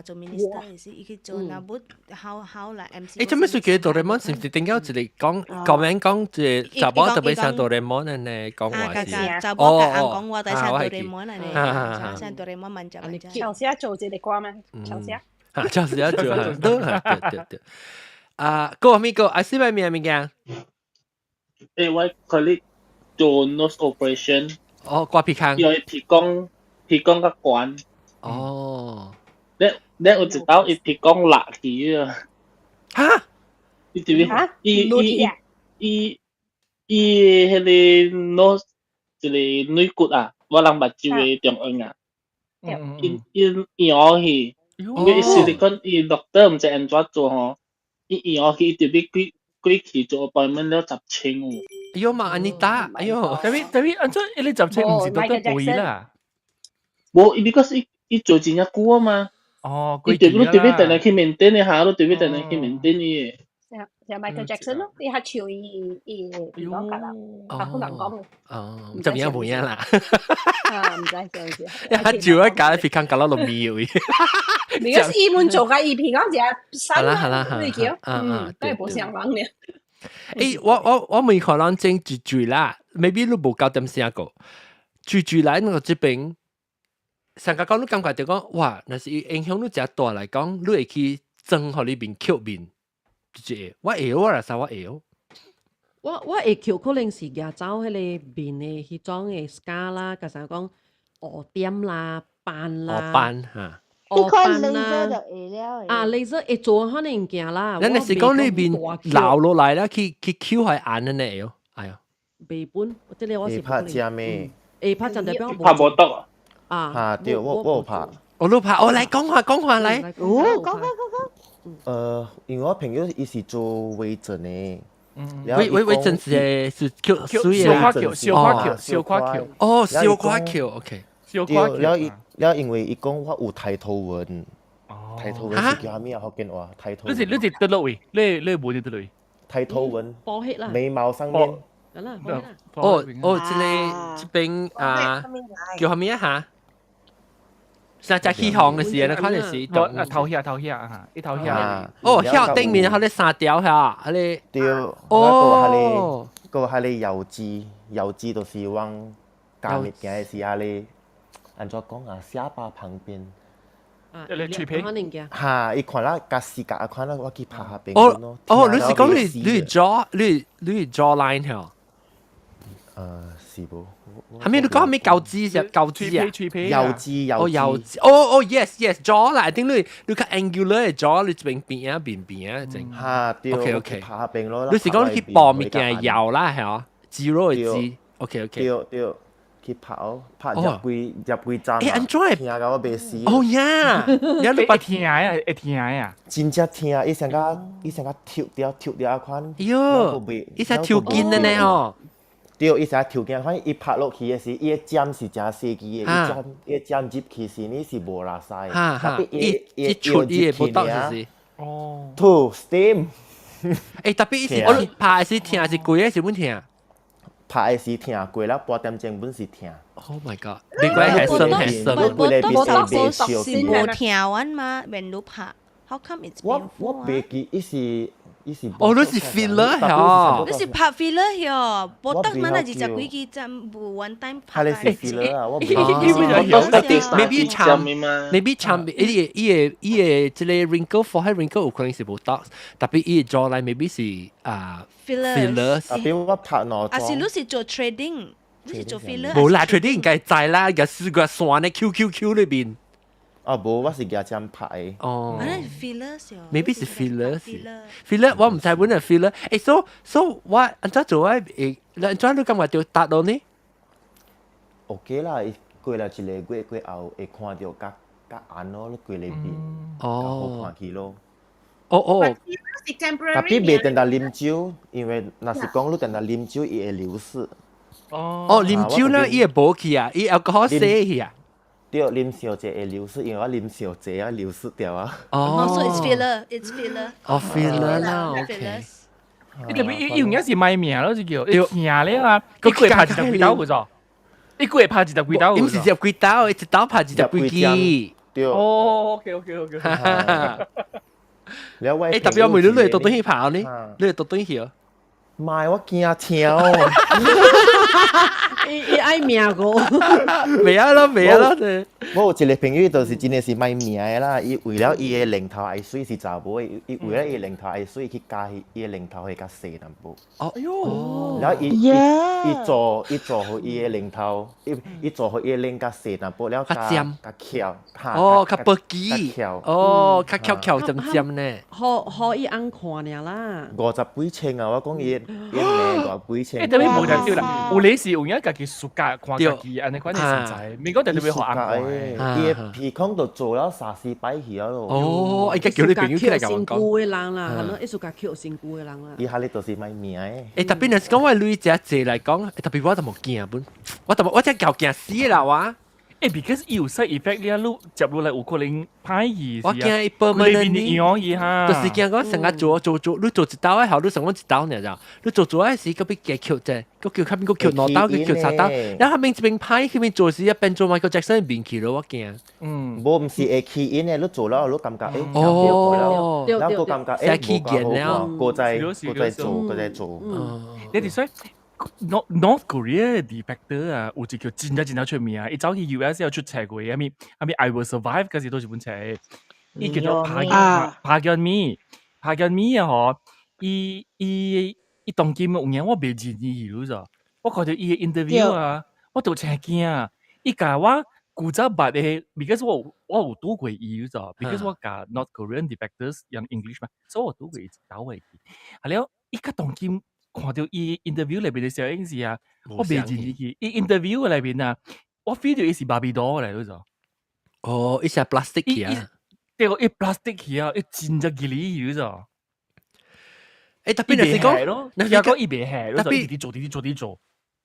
做 minister 是伊去做，那不好啦 MCO。
做咩事叫哆啦 A 夢？是唔是點解一嚟講即查某特別像哆啦 A 夢呢？講話是
查某甲講話，但係像哆啦 A 夢呢？像哆啦 A 夢慢隻。
朝時做這啲歌咩？朝時。
朝時做對。個咩個？I see 咩物件？
我佢做 nose operation。
刮鼻腔。
要鼻孔個管。你有一刀伊鼻孔落去啊！
哈？
伊點樣？伊迄個 nose 一個軟骨啊，我人目睭嘅中央啊，伊搖去。伊是你講伊 doctor 唔知安怎做吼，伊搖去伊特別幾期做 appointment 了10千喎。
哎呦媽，安尼打，哎呦！
但係安怎伊你10千唔是 doctor 賠啦？
冇，because 伊做真正久啊嘛。伊特別等嚟去 maintain 一下，都特別等嚟去 maintain 伊。
就 Michael Jackson 咯，你係潮伊講㗎啦，好難講嘅。
就唔一樣啦。
唔使做。
一潮一架，鼻腔搞到落面位。
如果伊門做嘅，伊鼻腔就係
啦，
你叫，都係冇上網嘅。
我未可能整住啦 ，maybe 你冇搞點聲個，住嚟我這邊。上個講你感覺就講，哇！若是影響你真大嚟講，你會去裝互你面吸面，就是我會我來啥我會。
我會吸可能是亞洲迄個面嘅迄種嘅 scar 啦，加上講鵝點啦、斑啦、
斑嚇。
你看 laser 就會了。
laser 會做可能件啦。
咱若是講你面流落來啦，去吸係眼嘅呢喎，哎呀。
未本，即係我是
怕食咩？
怕就代表
怕無毒啊。
對，我有拍。
我都拍，嚟講話嚟。
講。
因為我朋友伊是做微整嘅。
微整是
小花橋。
哦，小花橋 ，OK。
了因為伊講我有抬頭紋。抬頭紋是叫咩啊？福建話抬頭。
你得落位，你冇得落位。
抬頭紋。
波血啦。
眉毛上面。
這邊叫下面一下。實際起航嘅時，你可能是
頭下嚇，一頭下。
下頂面佢哋三條下，佢哋。
對，個係你油脂就是往加物件嘅時，係你安怎講啊？下巴旁邊。
脆皮。
嚇，伊看啦，甲視覺啊，看啦，我去拍下邊
咯。哦，你是講你 jaw 你 jaw line 係？
是無。
係咪你講咩舊枝啊？
脆皮。
幼枝。
哦 yes jaw 啦，一定你看 angular 嘅 jaw 你邊啊整。
嚇，對。
OK。
拍下邊咯。
你是講你去薄物件油啦係啊？豬肉嘅枝。OK。
對。去拍入幾站。
安怎會？
聽到我袂死。
哦呀，
你會聽啊？
真正聽，伊成個跳掉款。
喲，伊成跳筋的呢吼。
對，伊成個跳筋款，伊拍落去嘅時，伊個針是真細支嘅，伊個針入去時呢是無拉曬。
特別伊出伊個不當是。
哦。To steam。
特別伊是我拍是聽是貴嘅是本聽。
拍嘅時聽過啦，半點鐘本是聽。
Oh my god！你講係深。
是冇聽完嘛？when 你拍 ，how come it's painful
我袂記，伊是。
哦，你是 filler 係
你是拍 filler 係，不得嘛？那就幾幾針不 one time 拍。
係你是 filler 啊？我
maybe 長，伊個即個 wrinkle forehead wrinkle 有可能是冇 dark，特別伊個 jawline maybe 是filler。
特別我拍內。
啊，是你是做 trading，你是做 filler。
冇啦 ，trading 應該知啦，個四個線喺 QQQ 裏邊。
哦，無，我是夾針拍。
哦。
可能 filler 是。
maybe 是 filler。filler 我唔知本係 filler。so 我安怎做啊？安怎你感覺到達到呢
？OK 啦，過來一個月過後會看到甲眼咯，你過嚟變，好看起咯。
哦。
特別未定到啉酒，因為若是講你定到啉酒，伊會流失。
哦，啉酒呢，伊會無去啊，伊alcohol死去啊。
對，啉少濟會流失，因為我啉少濟啊，流失掉啊。
哦，所以 it's filler。
哦 ，filler 啦 ，OK。
你特別伊用嘅是賣命咯，就叫一聽咧啊，一個月拍20幾刀嘅咋？一個月拍20幾刀。
唔是20幾刀，一刀拍20幾支。
對。
哦 ，OK。
了解。
特別我每日都到東去拍呢，你到東去哦。
唔係我驚跳。
伊愛命個，
未啊咯。
我有一個朋友就是真係是賣命嘅啦，伊為了伊個零頭愛水是查某，伊為了伊個零頭愛水去加伊個零頭會較細淡薄。
哦，哎呦！
然後伊做好伊個零頭，伊做好伊個零較細淡薄，了加翹。
哦，較薄機。哦，較翹尖呢。
可以按看爾啦。
50幾千啊！我講伊50幾千。
特別冇睇到啦，有你是有影家己暑假看家己，安尼款嘅身材，免講特別學硬
伊個鼻孔就做咗3-4擺去咯。
哦，伊個叫你朋友起來甲我講。
辛苦嘅人啦，係咯，藝術家扣辛苦嘅人啦。
伊下你就是賣命嘅。
特別若是講我女仔坐來講，特別我就冇驚本，我真係驚死啦哇
！because 有 side effect 咧，你接落嚟有可能歹意。
我驚伊permanent
呢樣嘢嚇，
就是驚講成日做，你做一刀嘅後，你成講一刀呢就，你做嘅時嗰邊嘅扣啫，個扣下面個扣兩刀，個扣3刀，然後下面一邊歹，佢邊做時一邊做 Michael Jackson 邊去咯，我驚。
無唔是會起因嘅，你做了你感覺
哦，
然後個感覺
起見了，
個再做。
你哋所以。North Korea 嘅 defector 啊，有一條真係出名，伊走去 US 有出冊過，阿咪 I Will Survive 嗰時都是本冊，伊叫做拍緊咪啊嗬，伊當今有影我未認伊咗咋，我看到伊嘅 interview 啊，我都真驚啊，伊甲我古早捌嘅 ，because 我有讀過伊咗咋 ，because 我教 North Korean defectors 用 English 嘛，所以我讀過伊倒位，係了，伊甲當今。看到伊 interview 裏邊嘅時候，應是啊，我未認伊。伊 interview 裏邊啊，我 feel 到伊是芭比多嚟嗰種。
哦，伊是 plastic 嘅啊。
對個，伊 plastic 嘅啊，伊真係吉利嗰種。
特別係講
咯，你講伊別係，特別啲做。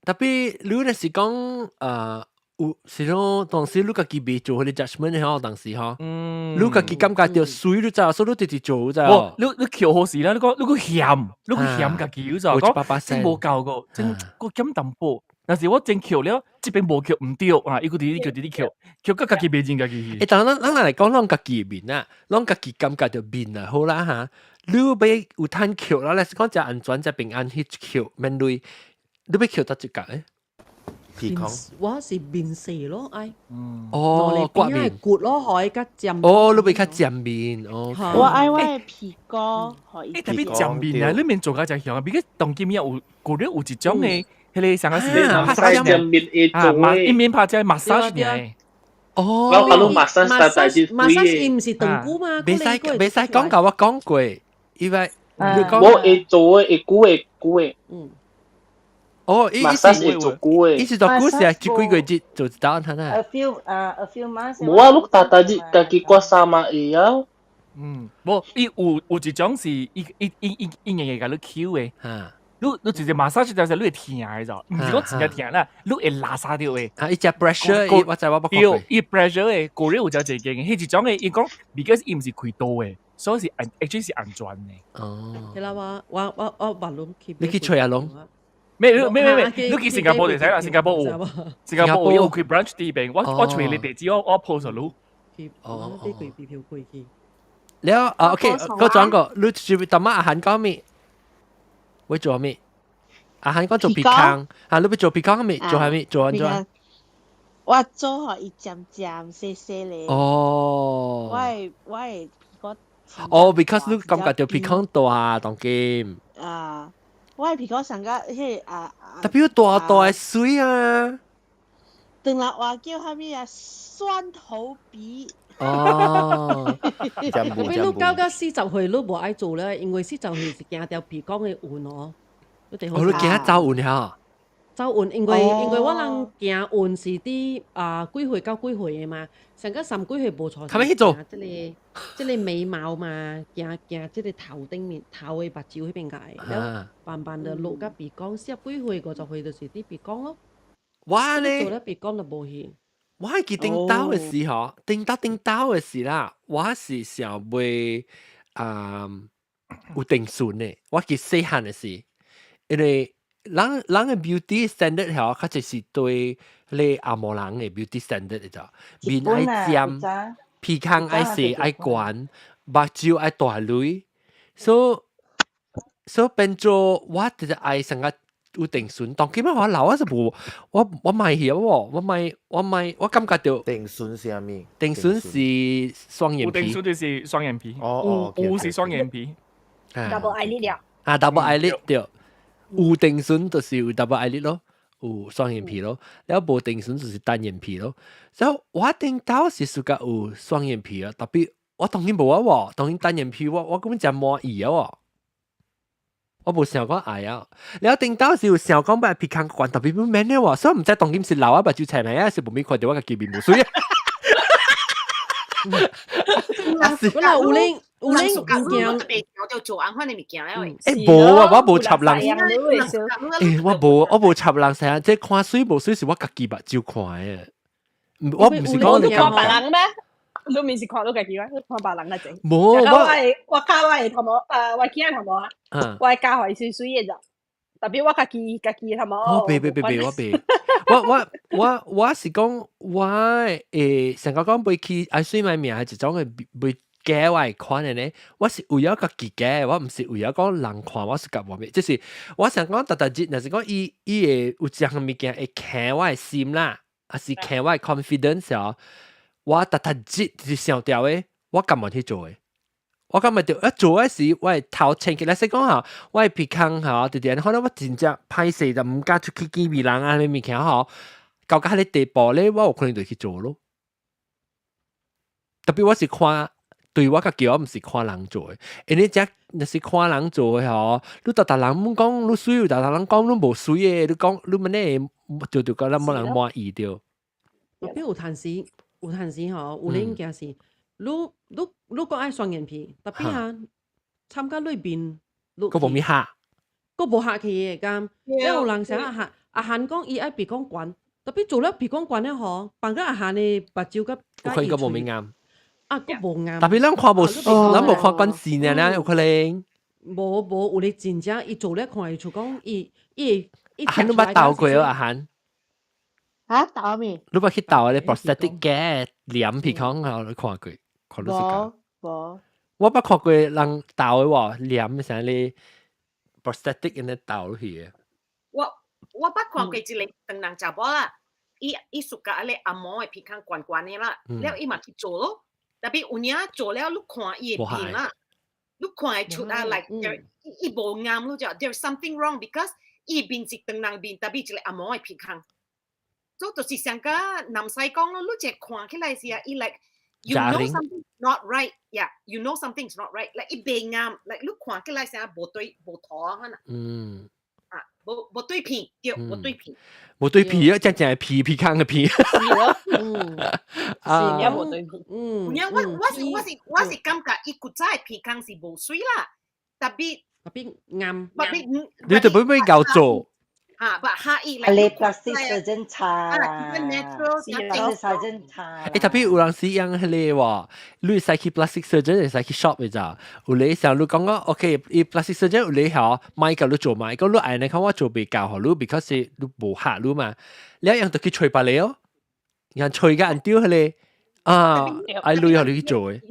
特別如果係講有是咯，當時你家己未做佢哋 judgment 嗬，當時嗬，你家己感覺到水你就，所以你直接做就。
你橋好時啦，你個險家己就講，真冇教過，真個減淡薄。但是我真橋了，這邊冇橋唔掉啊，伊個啲橋個家己未認家己。
但係咱嚟講，咱家己面啊，咱家己感覺到面啊，好啦嚇。你俾有攤橋啦，你講就安全就平安去橋面對，你俾橋得一格咧。
鼻孔，
我是面色咯，哎。
哦，刮面
骨咯，可以加尖。
哦，你比較正面，哦。
我愛我的皮哥可以。
特別正面啊！你面做嘅就香啊，比如當今日有嗰啲有一種嘅，佢哋成個是
拍正面嘅，
一面拍正 massage 嘅。
哦，
我講 massage
唔是動骨嘛？
未使講教我講過，因為
我會做嘅，會估嘅。
哦，massage
會做估嘅。
意思做估時係幾個月做到睇下。
A few months。
冇啊，碌大日家己刮衫嘛會啊。
冇，有一種是一樣嘢嘅，你 Q 嘅。你直接 massage 就係你會疼嘅咋，唔是講直接疼啦，你會拉沙掉嘅。
一隻 pressure，我就我不講過。
一 pressure 嘅，個人有就最勁嘅，係一種嘅，伊講 because 伊唔是開刀嘅，所以是actually 是安全嘅。
哦。係啦，我白龍 keep。
你去吹下龍？
咩？你去新加坡嚟睇啦，新加坡有佢 branch 啲病，我隨你地址我 post 咗。
哦。啲貴票貴去。
แล้วโอเคก็จอนก็รู้ชีวิตต่อมาอาหารก็มีไว้做咩อาหารก็做皮糠รู้ไป做皮糠咪做係咪做安怎
我做好一尖尖細細咧
哦
我皮哥
哦 because 你感覺到皮糠大當今
我皮哥上個迄
特別大水啊
當然話叫蝦米啊蒜頭皮
哦，俾你交個四十歲，你無愛做咧，因為四十歲是驚條皮講嘅運哦。
你驚走運嚇？
走運，因為我人驚運是啲幾歲到幾歲嘅嘛，成個3幾歲無錯。
係咪去做？
即係眉毛嘛，驚即係頭頂面頭嘅白照嗰邊解，然後慢就落個鼻講，40幾歲個就去到時啲鼻講咯。
哇你
做得鼻講就無去。
我係記頂刀嘅時候，頂刀嘅時啦，我是想會有定順嘅，我記細漢嘅時，因為人嘅 beauty standard 係佢就是對你阿摩人嘅 beauty standard 嚟咗，面愛尖，皮糠愛細愛乾，目睭愛大淚，所以變做我就是愛成個。有定順，當今我老我是無，我買曉喎，我感覺到
定順是啥物？
定順是雙眼皮，
定順就是雙眼皮，有是雙眼皮
，double eyelid 了，double
eyelid 對，有定順就是有 double eyelid 咯，有雙眼皮咯，然後無定順就是單眼皮咯，所以我頂到是屬個有雙眼皮啊，特別我當然無啊喎，當然單眼皮我根本就滿意啊喎。我冇想講愛啊！你有頂到時有想講把皮糠關特別唔免嘅喎，所以唔知當今是老啊，把就菜咪啊，是冇咩看到我個見面冇水啊！
嗰個有拎唔驚，
就做安款嘅物件咧喂。
誒冇啊，我冇插人。誒我冇插人成日，即係看水冇水是我家己目睭看嘅。我唔是講你
看別人咩？你面是看到家己咩？看別人嘅啫。
冇
我教我係頭毛，我見頭毛啊，我教係水水嘅咋。特別我家己頭毛。
我別，我是講我成個講背去愛水買面係一種嘅背假我看嘅呢，我是為咗家己嘅，我唔是為咗講人看我是夾話咩，即是我想講特日，若是講伊會有隻物件會強我嘅心啦，還是強我嘅 confidence 哦。我特日是想掉嘅，我甘願去做嘅。我感覺到一做嗰時，我係頭前期嚟先講下，我係皮糠嚇，直直可能我真正歹勢就唔敢出去見別人啊，你物件嚇，到嗰啲地步咧，我有可能就去做咯。特別我是看對我個叫我唔是看人做嘅，因為只若是看人做嘅嚇，你逐人唔講你水，逐人講你無水嘅，你講你乜嘢就講咱冇人滿意掉。
特別有陣時嗬，有另一件事。你講愛雙眼皮，特別啊，參加裏邊，
個冇咩客，
個冇客氣嘅咁，有人成阿韓講伊愛鼻孔管，特別做咗鼻孔管咧嗬，扮個阿韓嘅白照個，
佢個冇咩啱，
個冇啱，
特別咱看無，咱無看關視呢咧，有可能，
冇有你真正伊做咧看伊就講伊，
韓都捌鬥過阿韓。
鬥咩？
你捌去鬥咧 prosthetic 嘅臉皮孔啊？你看過？看到是講。
冇。
我捌看過人鬥嘅喎，臉成你 prosthetic 咁樣鬥落去嘅。
我捌看過一個當人查某啦，伊สุกะ咧阿嬷嘅鼻腔關關嘅啦，แล้ว伊嘛去做咯，特別有影做了，你看伊嘅鼻啦，你看會出啊 ，like 伊無啱咯，就 there's something wrong because 伊鼻是當人鼻，特別一個阿嬷嘅鼻腔，所以就是像個男仔講咯，你只看起來是啊，伊 like you know something not right， yeah， you know something's not right， like 伊鼻啱 ，like 你看起來是啊無對無妥可能。冇對片，叫冇對片，
冇對片啊！真係皮坑嘅皮。
係咯，係有冇對片。我是感覺伊古仔皮坑是無水啦，特別
啱。
你哋會唔會搞做？but
下伊
嚟。你 plastic surgeon 差啦，plastic surgeon 差。
特別有人是樣係你話，你使去 plastic surgeon 係使去 shop 嘅咋？有你想你講個 OK， 伊 plastic surgeon 有你嚇，買個你做買，個你愛你講我做比較好，你 because 你無客你嘛，你樣就去吹白你哦，人吹嘅人丟係你愛你後你去做嘅。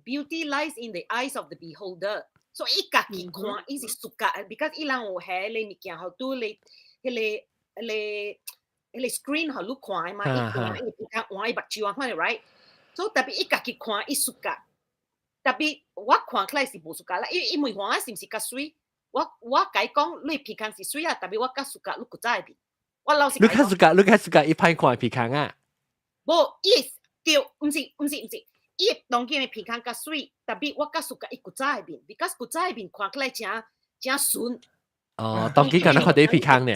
Beauty lies in the eyes of the beholder。所以伊家己看，伊是熟噶 ，because 伊人有遐你物件好拄你，迄個 screen 好你看嘛，伊看伊比較換伊目睭啊，看到 right？ 所以特別伊家己看伊熟噶，特別我看起來是無熟噶啦，因為我是毋是較水？我甲伊講你鼻腔是水啊，特別我較熟噶，你古早邊？我老實講，
你較熟噶，伊歹看鼻腔啊？
無，伊叫毋是。伊當見嘅鼻腔較水，特別我較熟個伊骨仔入邊 ，because 骨仔入邊看起來真順。
哦，當見看到鼻腔呢？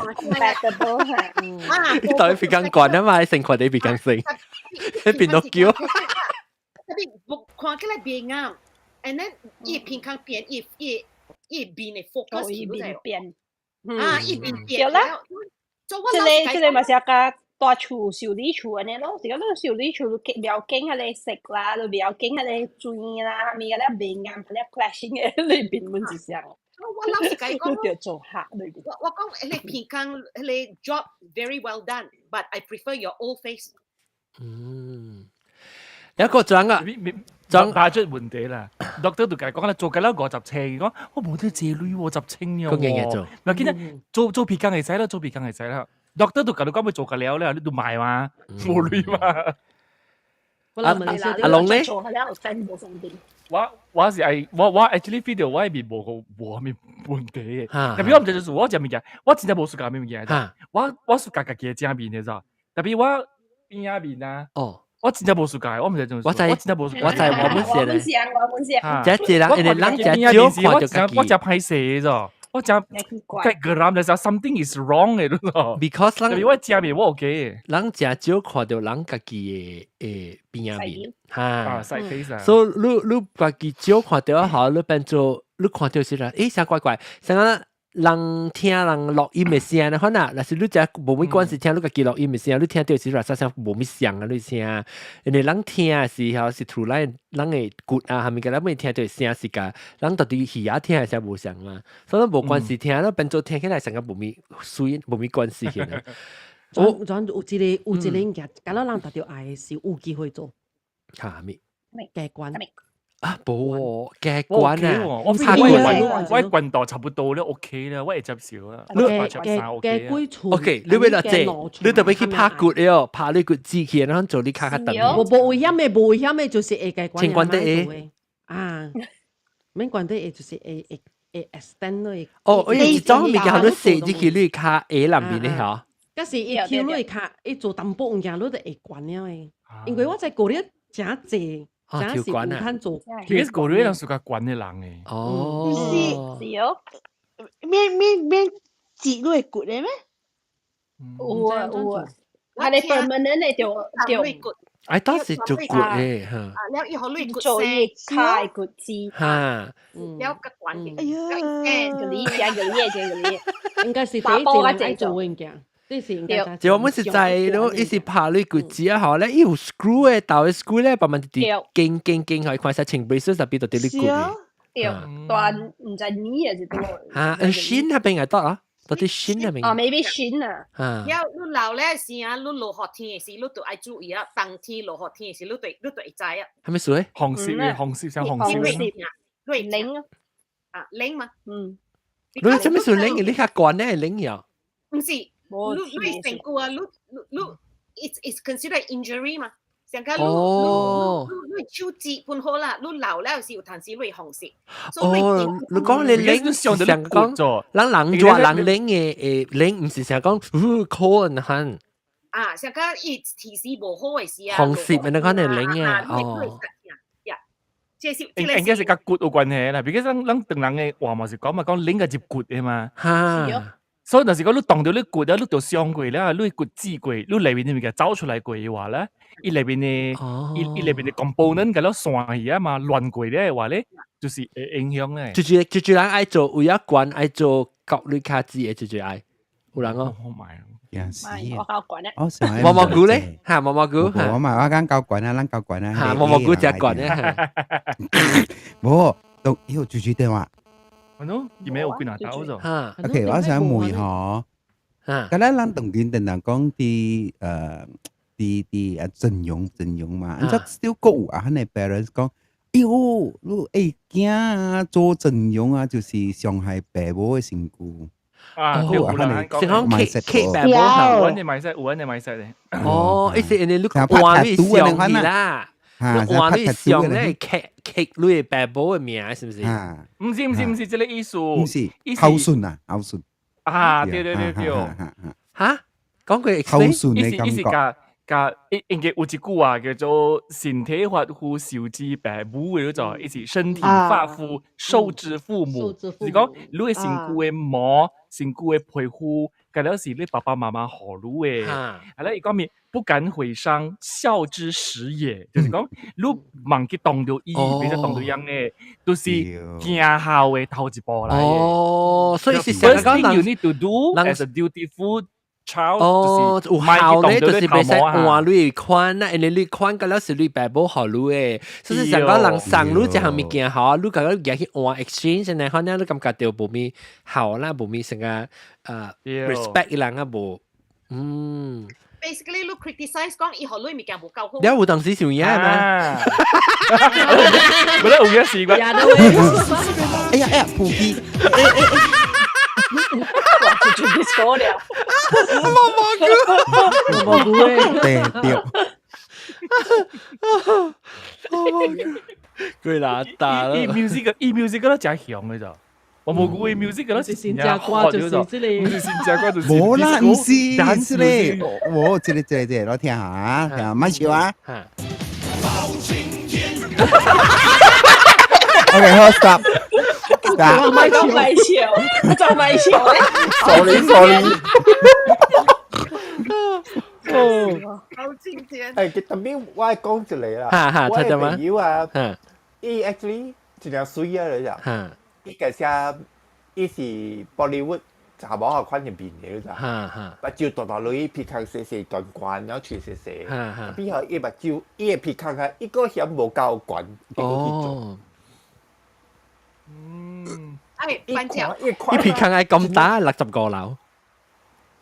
你當鼻腔慣啊嘛，成看到鼻腔性，變到叫。
特別看起來變啱 ，and then 伊鼻腔變，伊邊嘅 focus
伊邊變，
伊邊變啦。
即係咪成個？大廚小李廚安尼咯，時間都小李廚都了解下你食啦，都了解下你注意啦，咪個咧鼻癌、咧 clashing 嘅裏邊滿是上。
我老實講，
都要做客裏邊。
我講你鼻腔你 job very well done，but I prefer your old face。
有一個獎啊，
打出問題啦。doctor 都講啦，做緊啦50尺，講我冇得借女喎，10清嘅喎。
咁嘅嘢做，
咪見咧做鼻腔嚟使啦，做鼻腔嚟使啦。doctor 都講到講咪做緊了咧，你都賣嘛，冇女嘛。
阿龍咧，
我是係我 actually feel 我係面冇面問題嘅。特別我唔知做我隻物件，我真係冇暑假咩物件。我暑假嘅正面嘅咋，特別我邊一面啊。我真係冇暑假，我唔知做。
我真係冇事咧。
我
只隻啦，人哋人只少看就自己。
我只歹勢咋。我講計個人就係 something is wrong 嘅咯。
because 人
我正面我 OK
嘅，人只少看到人家己嘅邊一面嚇。
細 face 啊。
所以你家己少看到好，你變做你看到時啦，啥怪怪，像個人聽人錄音嘅聲咧，可能但是你只冇咩關係聽，你家己錄音嘅聲，你聽到時啦，實際冇咩聲啊，你聲，人哋人聽嘅時候是突然人嘅骨啊，係咪嘅？咱咪聽到聲是個，人到底耳仔聽係聲冇聲嘛，所以冇關係聽，你變做聽起來成個冇咩水，冇咩關係嘅。
有一個物件，假如人達到愛是有機會做，
嚇咩？
嘅關。
啊，冇嘅關啊，
我喺棍度差不多咧 ，OK 啦，我會接受啦。
嘅龜處
，OK，你為咗這，你特別去拍骨了，拍你骨支起，然後做你卡卡等。
冇危險嘅，就是會嘅關。
情關的
啊，免關的就是會 extend 咯。
哦，你裝咪叫你射進去你卡 A 南邊咧嚇。
嗰時一跳你卡，一做淡薄物件，你就會關了嘅。因為我在嗰啲真濟。
條管啊！
其實嗰啲人屬於管嘅人嘅。
哦，
是哦，咩節都係骨嘅咩？
有啊，係你 permanent 嘅條骨。
I thought 是做骨嘅嚇。
แล้วอีเขาลุยกุด
做嘢開骨枝。
嚇。
แล้ว個管嘅。
哎呀，嗰啲
應該是第一隻做嘅嘢。
就我們是在咯，一時拍你骨子啊，好咧，伊有 screw 嘅，倒嘅 screw 咧，慢慢啲經，可以看下情備書入邊度啲骨嘅。
對，但唔知呢嘢就多。
嚇，shin 係邊個得啊？到底 shin 係邊個？
哦 ，maybe shin 啊。
然後你老咧時啊，你落學天嘅時，你都愛注意啊。冬天落學天嘅時，你對知啊。
係咪水？
紅色像紅色。
對，零
啊，零嘛。
你做咩水零？你下關咧係零呀？
唔是。你成個啊，你 it's considered injury 嘛？上個你手指半好啦，你流咧時有陣時會紅色。
你講你領上講，人抓人領嘅領唔是成日講corn 痕。
啊，上個伊提示無好嘅時啊，
紅色咪你講你領嘅哦。
應該是甲骨有關係啦，因為咱當人嘅話嘛是講嘛講領個接骨嘅嘛。所以就是講你動到你骨啊，你就傷過啦，你骨刺過，你裏邊啲物件走出來過嘅話咧，伊裏邊嘅 component 嘅咯散去啊嘛，亂過咧嘅話咧，就是會影響咧。
最人愛做有一關愛做角綠卡子嘅最愛，有人哦。
我教管咧，
毛毛菇咧，嚇毛毛菇，
我咪我間教管啊，咱教管啊，
嚇毛毛菇只管咧，
冇，都要住電話。
喏，而家有幾難打咗。
OK， 我想問嗬，咁咧，咱當見定人講啲陣容嘛，咁即still 有啊，啲 parents 講，喲，你驚做陣容啊，就是傷害爸母嘅身軀。
啊，有人
講 K 爸母
有人哋買曬，有人哋買曬咧。
哦，意思你換你上去啦。換你上咧，K 你爸母嘅名是唔是？
唔是，這個意思。
唔是，孝順啊，孝順。
啊，對。
嚇，講句
explain， 意思
甲應該有一句啊，叫做身體髮膚受之父母嘅嗰種，意思身體髮膚受之父母，就是講你嘅身軀嘅毛、身軀嘅皮膚，嗰啲是你爸爸媽媽學你嘅。係啦，伊講咩不敢毀傷，孝之始也，就是講你忘記當到伊，比如當到樣嘅，都是敬孝嘅頭一步嚟嘅。
哦，所以是成日講
you need to do as a dutiful。
哦，有效咧，就是袂使換你款啦，因為你款個了是你爸母學你嘅，所以成個人送你一項物件好，你個嘢去換 exchange 呢，可能你感覺到無咪好啦，無咪成個respect 人啊無，Basically，
你 criticize 講以後你物件無夠好。
你有當時想嘢嘛？
我都有嘢試過。
哎呀，普及。
就別錯了，
毛菇對，
佢哪打啦？
伊 music 都真響嘅咋？我毛菇嘅 music 都是
新加坡就是這裡，
唔是新加坡就是。
冇啦，唔是咧，我這裡，我聽下啊，聽下，咪笑啊。OK， 好 stop。
我咪講咪笑，就咪笑咧。
sorry。
好經典。
誒，特別我係講一個
啦，我嘅
朋友啊，伊 actually 一條水啊嚟咋，伊介紹伊是 Bollywood 查某學款嘅面嚟咋，目睭大大女，鼻孔細細短短，然後嘴細細，比較伊目睭，伊嘅鼻孔啊，伊個險無夠短，伊個去做。
班長，
伊鼻孔係咁大，60個樓。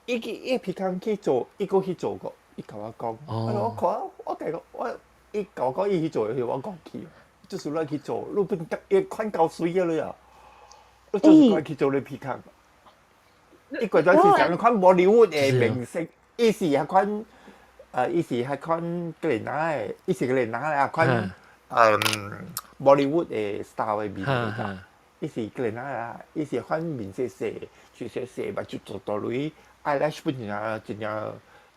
伊鼻孔去做，伊個去做過，伊同我講，我講，我第個我，伊講講伊去做嘅時候，我講去，就是亂去做，你變伊款夠水嘅你啊，你就是亂去做你鼻孔。伊嗰陣時成款冇料嘅明星，伊是係款，伊是係款格蘭拿嘅，伊是格蘭拿嘅款，Bollywood 嘅 star 嘅面嚟。伊是格蘭拿，伊是款面細細，嘴細細，目睭大大女 ，eyelash 本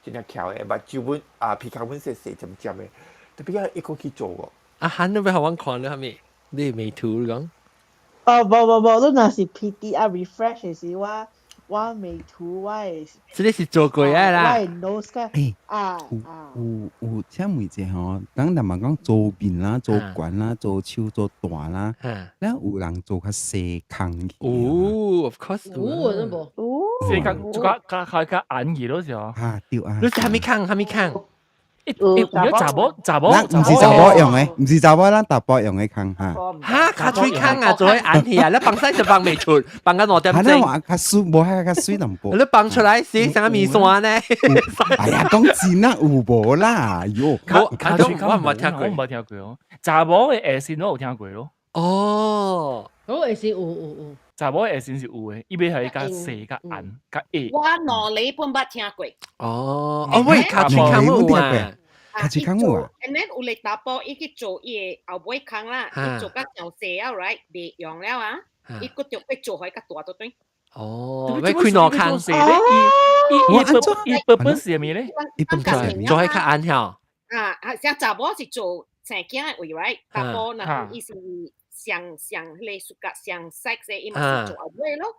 真巧嘅，目睭本鼻孔本細細尖尖嘅，特別一個去做喎。
啊，喊都俾學揾看咧，係咪？你未圖講？
冇，你那是 PDR refresh 嘅時我未圖我係。
這是做過啊啦。
我係 nose 嘅
有請問者吼，等人們講做面啦、做管啦、做手、做大啦，咧有人做較細空嘅。
Of course。
真冇。
細空，做個眼耳咯時候。
嚇對啊！
你係咪空？
如果查某，
唔是查某用嘅，唔是查某，咱大波用嘅空嚇。
嚇，較水空啊，做喺眼耳啊，你放曬就放未出，放個2點鐘。
係啦，較水冇係較水淡薄。
你放出來時，成個面線呢？
哎呀，講真啦，有無啦？喲，
我唔捌聽過哦。查某嘅線我有聽過咯。
哦。
嗰個是有。
查某嘅先是有嘅，伊要係加細加硬加 A。
我兩你半捌聽過。
喂，卡住康姆啊！
卡住康姆啊！
and then 有嚟打波，伊去做伊後尾坑啦，伊做甲上細啊 ，right， 別用了啊，伊個就要做開甲大對對。
喂，開攞坑死咧！
伊 purpose 係咩咧？
伊做開較硬條。
像查某是做成件嘅位 ，right， 打波嗱，伊是上嚟屬甲上 sex 嘅，伊嘛是做後尾咯。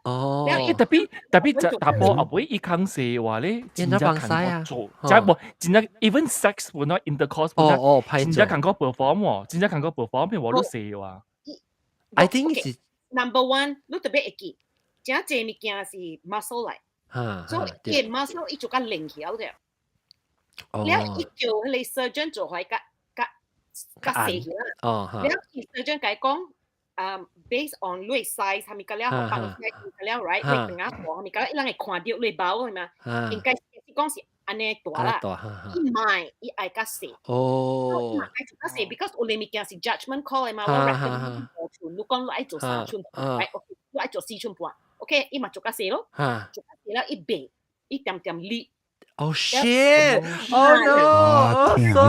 特別打波後尾伊坑死話咧，真正看過做，真冇真正 even sex 本來 intercourse 本來真正看過 perform 喎，真正看過 perform 譬如話都死喎。
I think 是
number one， 你特別會記，真濟物件是 muscle 嚟，所以伊 muscle 伊做甲靈起咗。แล้วอีกจูเลยเซอร์เจน做開กะ死起啦。แล้วอีกเซอร์เจน改講based on 你 size 係咪個了幫 size 個了 right 你等下講係咪個了讓你看到你包係嘛應該是講是安尼大啦伊唔係伊愛個死伊愛做個死 because 有啲物件是 judgment call 係嘛我 recommend 做寸你講你愛做3寸right OK 你愛做4寸半 OK 伊嘛做個死咯做個死啦伊變伊點點力
Oh shit! Oh no! So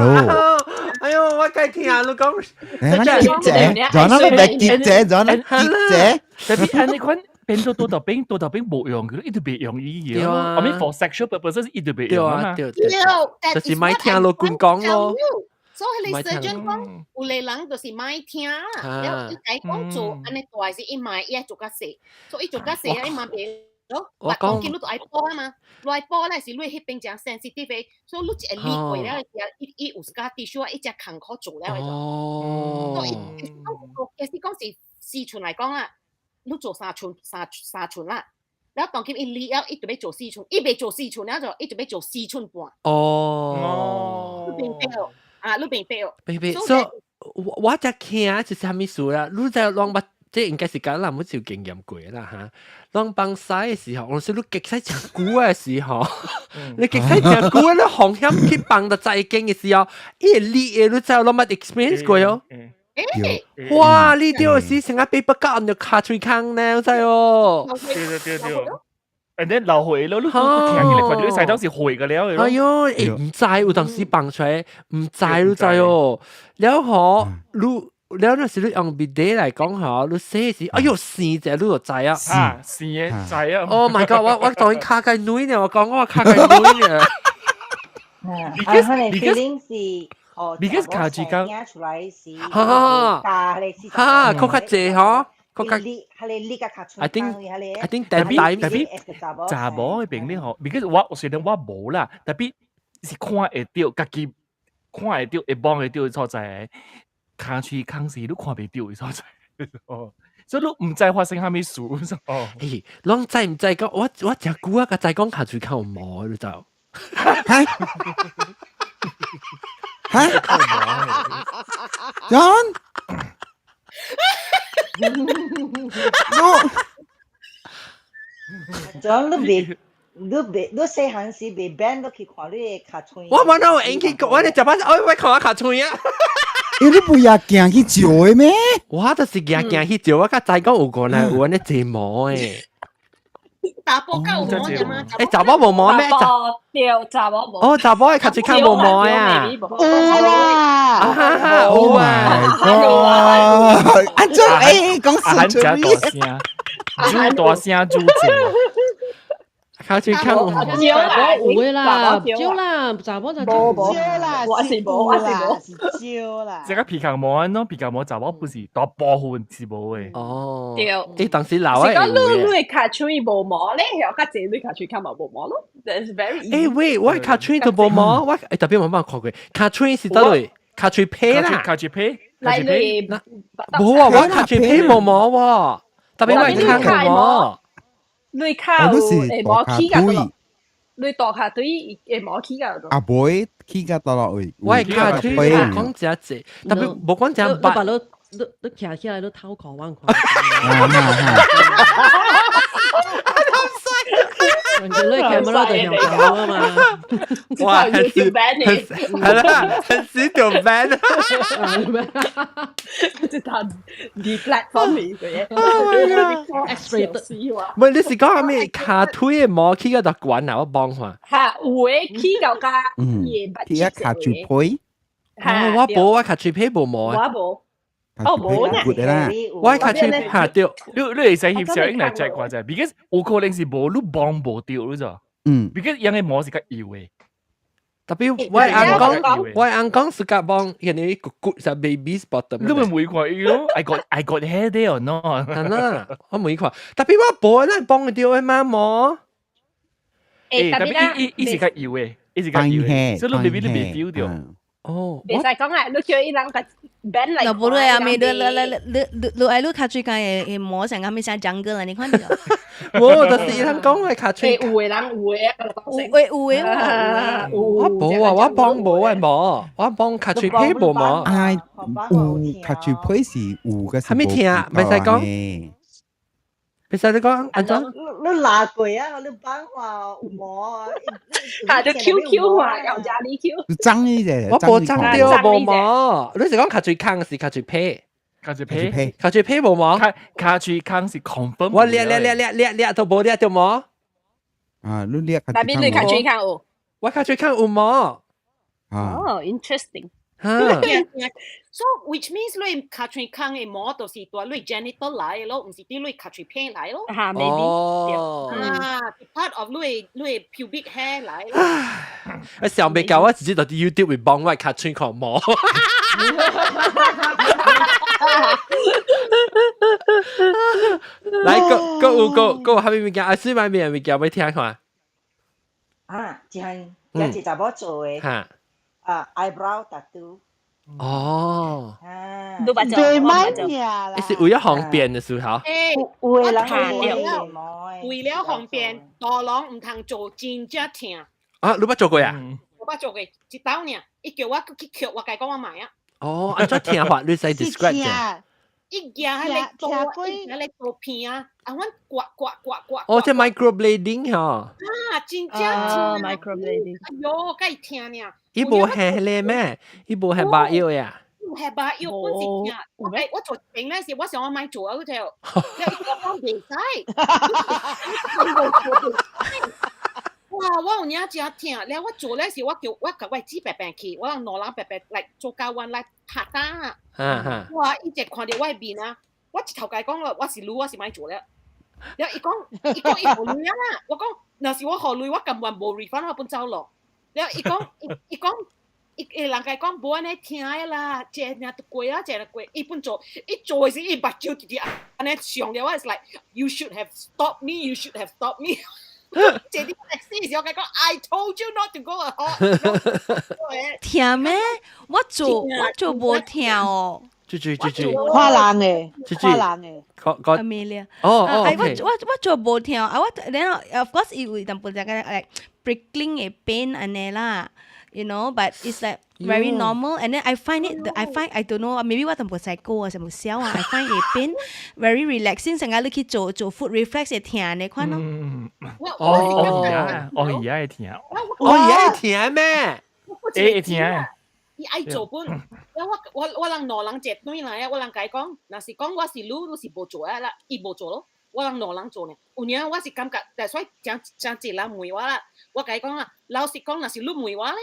哎呦，我該聽你講，
記者，仲有咩記者？仲有咩記者？
特別安尼款變到多頭兵冇用嘅，一直別用依嘢咯。我咪 for sexual purposes 一直別用啊嘛。
就是咪聽老官講咯。
所以你實際講，有啲人就是咪聽，然後伊講講做安尼大是伊咪伊做個事，所以做個事伊咪別。我講見到都愛波啊嘛，你愛波咧是你迄邊講 sensitive 嘅，所以你一理過了，伊有時間啲數一隻坎坷做了嗰種。所以其實講是4寸嚟講啦，你做3寸啦，然後當佢一理了，伊就要做4寸，伊未做4寸了就伊就要做4寸半。你明白哦？啊，你明白哦？
明白。所以我只聽就是蝦米事啦，你就讓乜？即係應該是講啦，冇照經驗過啦嚇。當幫曬嘅時候，我說你極細隻股嘅時候，你極細隻股咧紅險去幫到再經嘅時候，一理嘅你就攞乜 experience 過喲。哇！呢啲我是成日俾不夾人就卡最坑咧，真係哦。
對。and then 流血咯，你聽起嚟佢啲細當時血嘅了。
哎呦，唔知有當時幫出嚟，唔知你知哦。然後你。แล้วนั่นสิลูก用 bidet 嚟講下，你寫時，哎呦，線隻你就知啊，
線嘅知啊。
Oh my god！我當然卡計女呢，我講我卡計女呢。Because 卡住講，哈，佢卡謝嗬，佢卡。I think that time
特別查某嘅病咧嗬 ，because 我雖然我冇啦，特別是看會到，家己看會到，會幫會到嘅所在。卡住坑死都看袂到嘅所在，所以你唔知發生蝦米事哦。
誒，你知唔知講？我只估啊，個仔講卡住坑冇你就。
John，
你細漢時未 ban 都去看你卡嘴。
我冇到演去，我哋就把我看下卡嘴啊。
你不要行去照嘅咩？
我就是行去照，我甲仔講有個呢，有安尼睫毛誒。
查甫夠有毛嘅嘛？
誒，查某無毛咩？
對，查某無。
哦，查某係卡住坑無毛啊！
有啊！阿張誒，講
實在。大聲煮
卡住坑無毛。
唔會啦，招啦，查某就
招啦，我是招啦。
即個皮球毛咯，皮球毛查某不是大部分是無嘅。
哦，
對。
你當時鬧啊？
是講你卡嘴無毛咧，又較濟你卡嘴卡無毛咯。That's very easy。
誒喂，我卡嘴都無毛，我誒特別冇辦法看過。卡嘴是得嚟，卡嘴皮啦。
卡嘴皮。
嚟你
冇啊，我卡嘴皮無毛喎，特別我係坑無毛。
你靠誒冇起㗎，你大下對誒冇起㗎。
阿妹起㗎到落去，
我係卡嘴講只隻，特別冇講只白。
你徛起來，你偷看我看。你 camera 就上咗啊嘛。
哇，係啦，很少條 ban。
即係啲 platform 嘅嘢。
X-rated。
唔係，你是講咩卡推嘅冇去嗰度滾啊？我幫下。
係會去到家嘢不
去卡住配。
我冇我卡住配冇冇啊。
我冇。哦，冇
呢？
我卡住嚇掉。
你會使翕相應嚟 check 啩啫 ，because 有可能是冇你幫冇掉咗咋。because 人嘅模是個搖嘅。
Tapi why angkong suka bang ini kukut sa baby's bottom.
你咪每塊咯 I got hair there or not？
係啦，我每塊。Tapi 我冇人幫佢掉嘅嘛冇。
tapi 呢是個搖嘅，呢是個搖嘅，所以你未 feel 掉。
哦，
別使講啊，你叫伊人個 band 嚟。
不對啊，咪你卡住嘅摸成咁咪成 jungle 啊，你看到？
冇，就是人講係卡住。
有嘅人有嘅，
我冇啊，我幫冇啊冇，我幫卡住皮冇冇。
唉，有卡住皮是有嘅。
係咪聽啊？咪使講。其實你講安怎？
你拿過啊？你幫我摸，
下咗 QQ 話又加呢 Q。
爭呢隻，
我冇爭掉冇冇。你是講卡住坑是卡住皮？
卡住皮，
卡住皮冇冇？
卡住坑是 confirm。
我掠到冇掠到冇？
啊，你掠卡住坑。
但邊你卡住坑哦？
我卡住坑有冇？
哦 ，interesting。So
which means 你卡住坑嘅摸到是ตัว你 genital 嚟咯，唔是啲你卡住 pain 嚟咯。
嚇，maybe
part of 你 pubic hair 嚟咯。
我上邊教我自己到啲 YouTube 會幫我卡住坑摸。嚟個下面物件，阿師買咩物件要聽看？
啊，就係有一查某做嘅。
嚇。
eyebrow tattoo。
哦。
都把做。
對乜嘢啦？
你是為咗方便嘅時候？
為了
方便，大人唔通做真正痛。
啊，你捌做過呀？
我捌做過，一刀呢，伊叫我去吸，我計講我買啊。
哦，按照聽法，你使 describe 嘅。
一件喺你做，喺你做片啊，啊，我刮。
哦，即 microblading 嚇。
啊，真正痛
microblading。
哎呦，該痛呢。
伊無係咧咩？伊無係白藥呀？
係白藥，我是痛。我做病咧時，我想我買做嗰條，你講唔使。哇！我有影真痛，然後我做咧時，我叫我指白病去，我讓老人白來做教員來拍單啊！哇！伊直看到我面啊，我一頭家講啦，我是女，我是買做咧。然後伊講伊何女啊啦，我講若是我何女，我根本冇 refund 我本走咯。然後伊講人家講冇安尼聽嘅啦，這樣都貴啊，這樣貴。伊本做嘅時，伊目睭直接安尼上了，我係 like you should have stopped me, you should have stopped me。這啲歷史時我講 I told you not to go ahead。
聽咩？我做冇聽哦。
住。
跨欄嘅。
阿美咧。我做冇聽，我of course 伊會淡薄隻個 like prickling 嘅 pain 安尼啦。You know, but it's like very normal. And then I find I don't know, maybe 我淡薄psycho啊，什麼笑啊 I find it pain very relaxing. 成日你去做 foot reflex 嘅聽你看咯。
而家係聽。
而家係聽咩？
會聽。
伊愛做本，我人老人接對來啊，我人解講，若是講我是女，你是無做啊啦，伊無做咯。我人老人做呢，有影我是感覺，但所以真濟人問我啦，我解講啊，老實講，若是你問我咧。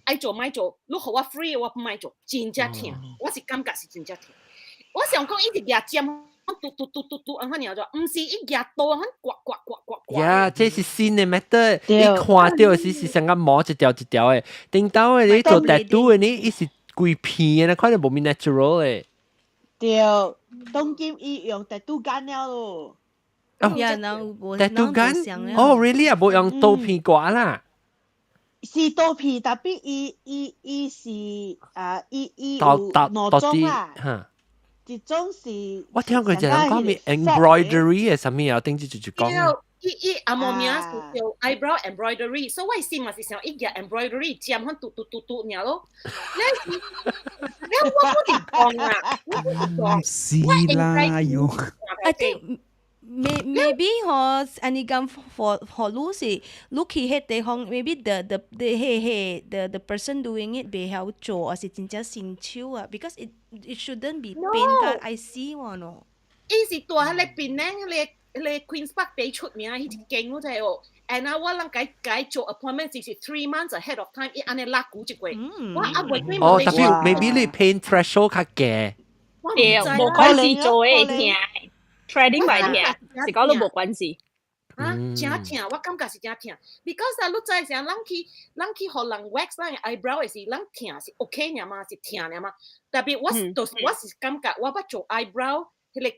愛做咪做，你互我 free， 我唔愛做，真正痛，我是感覺是真正痛。我想講一直牙尖，嘟，安尼樣做，唔是一牙刀，安刮。
呀，這是新嘅 method， 你看到是成個毛一條一條嘅，頂到嘅你做 tattoo 嘅你，伊是規片嘅，你看到無咪 natural 嘅。
對，當今伊用 tattoo 幹了咯。
tattoo 幹？哦 ，really 啊，無用刀片刮啦。
是刀片，但係伊是伊有兩種啦。一種是
我聽過就係講咩 embroidery 嘅什麼啊，頂住就講。
伊阿毛名是叫 eyebrow embroidery， 所以我先嘛是想一件 embroidery 尖很嘟爾咯。你我唔講啊，
唔是啦，要。
I think maybe 嗬，安尼講 for Lucy 喺地方 maybe the person doing it 未曉做，或是真正新手啊 ，because it shouldn't be 變㗎 I see 喎喏。
伊是大喺你邊咧，你 Queen's Park 幾出名，伊勁嗰隻哦。And 我諗解做 appointment 是 3 months ahead of time，伊安尼拉股一個。我阿妹妹
哦，特別 maybe 你 pain threshold 較低。
對，冇關係做誒聽 ，trading 咪聽，是講都冇關係。
啊，真聽，我感覺是真聽。Because 你知成，咱去互人 wax 咱 eyebrow 是，咱聽是 OK 呢嘛，是聽呢嘛。特別我是感覺我要做 eyebrow，迄個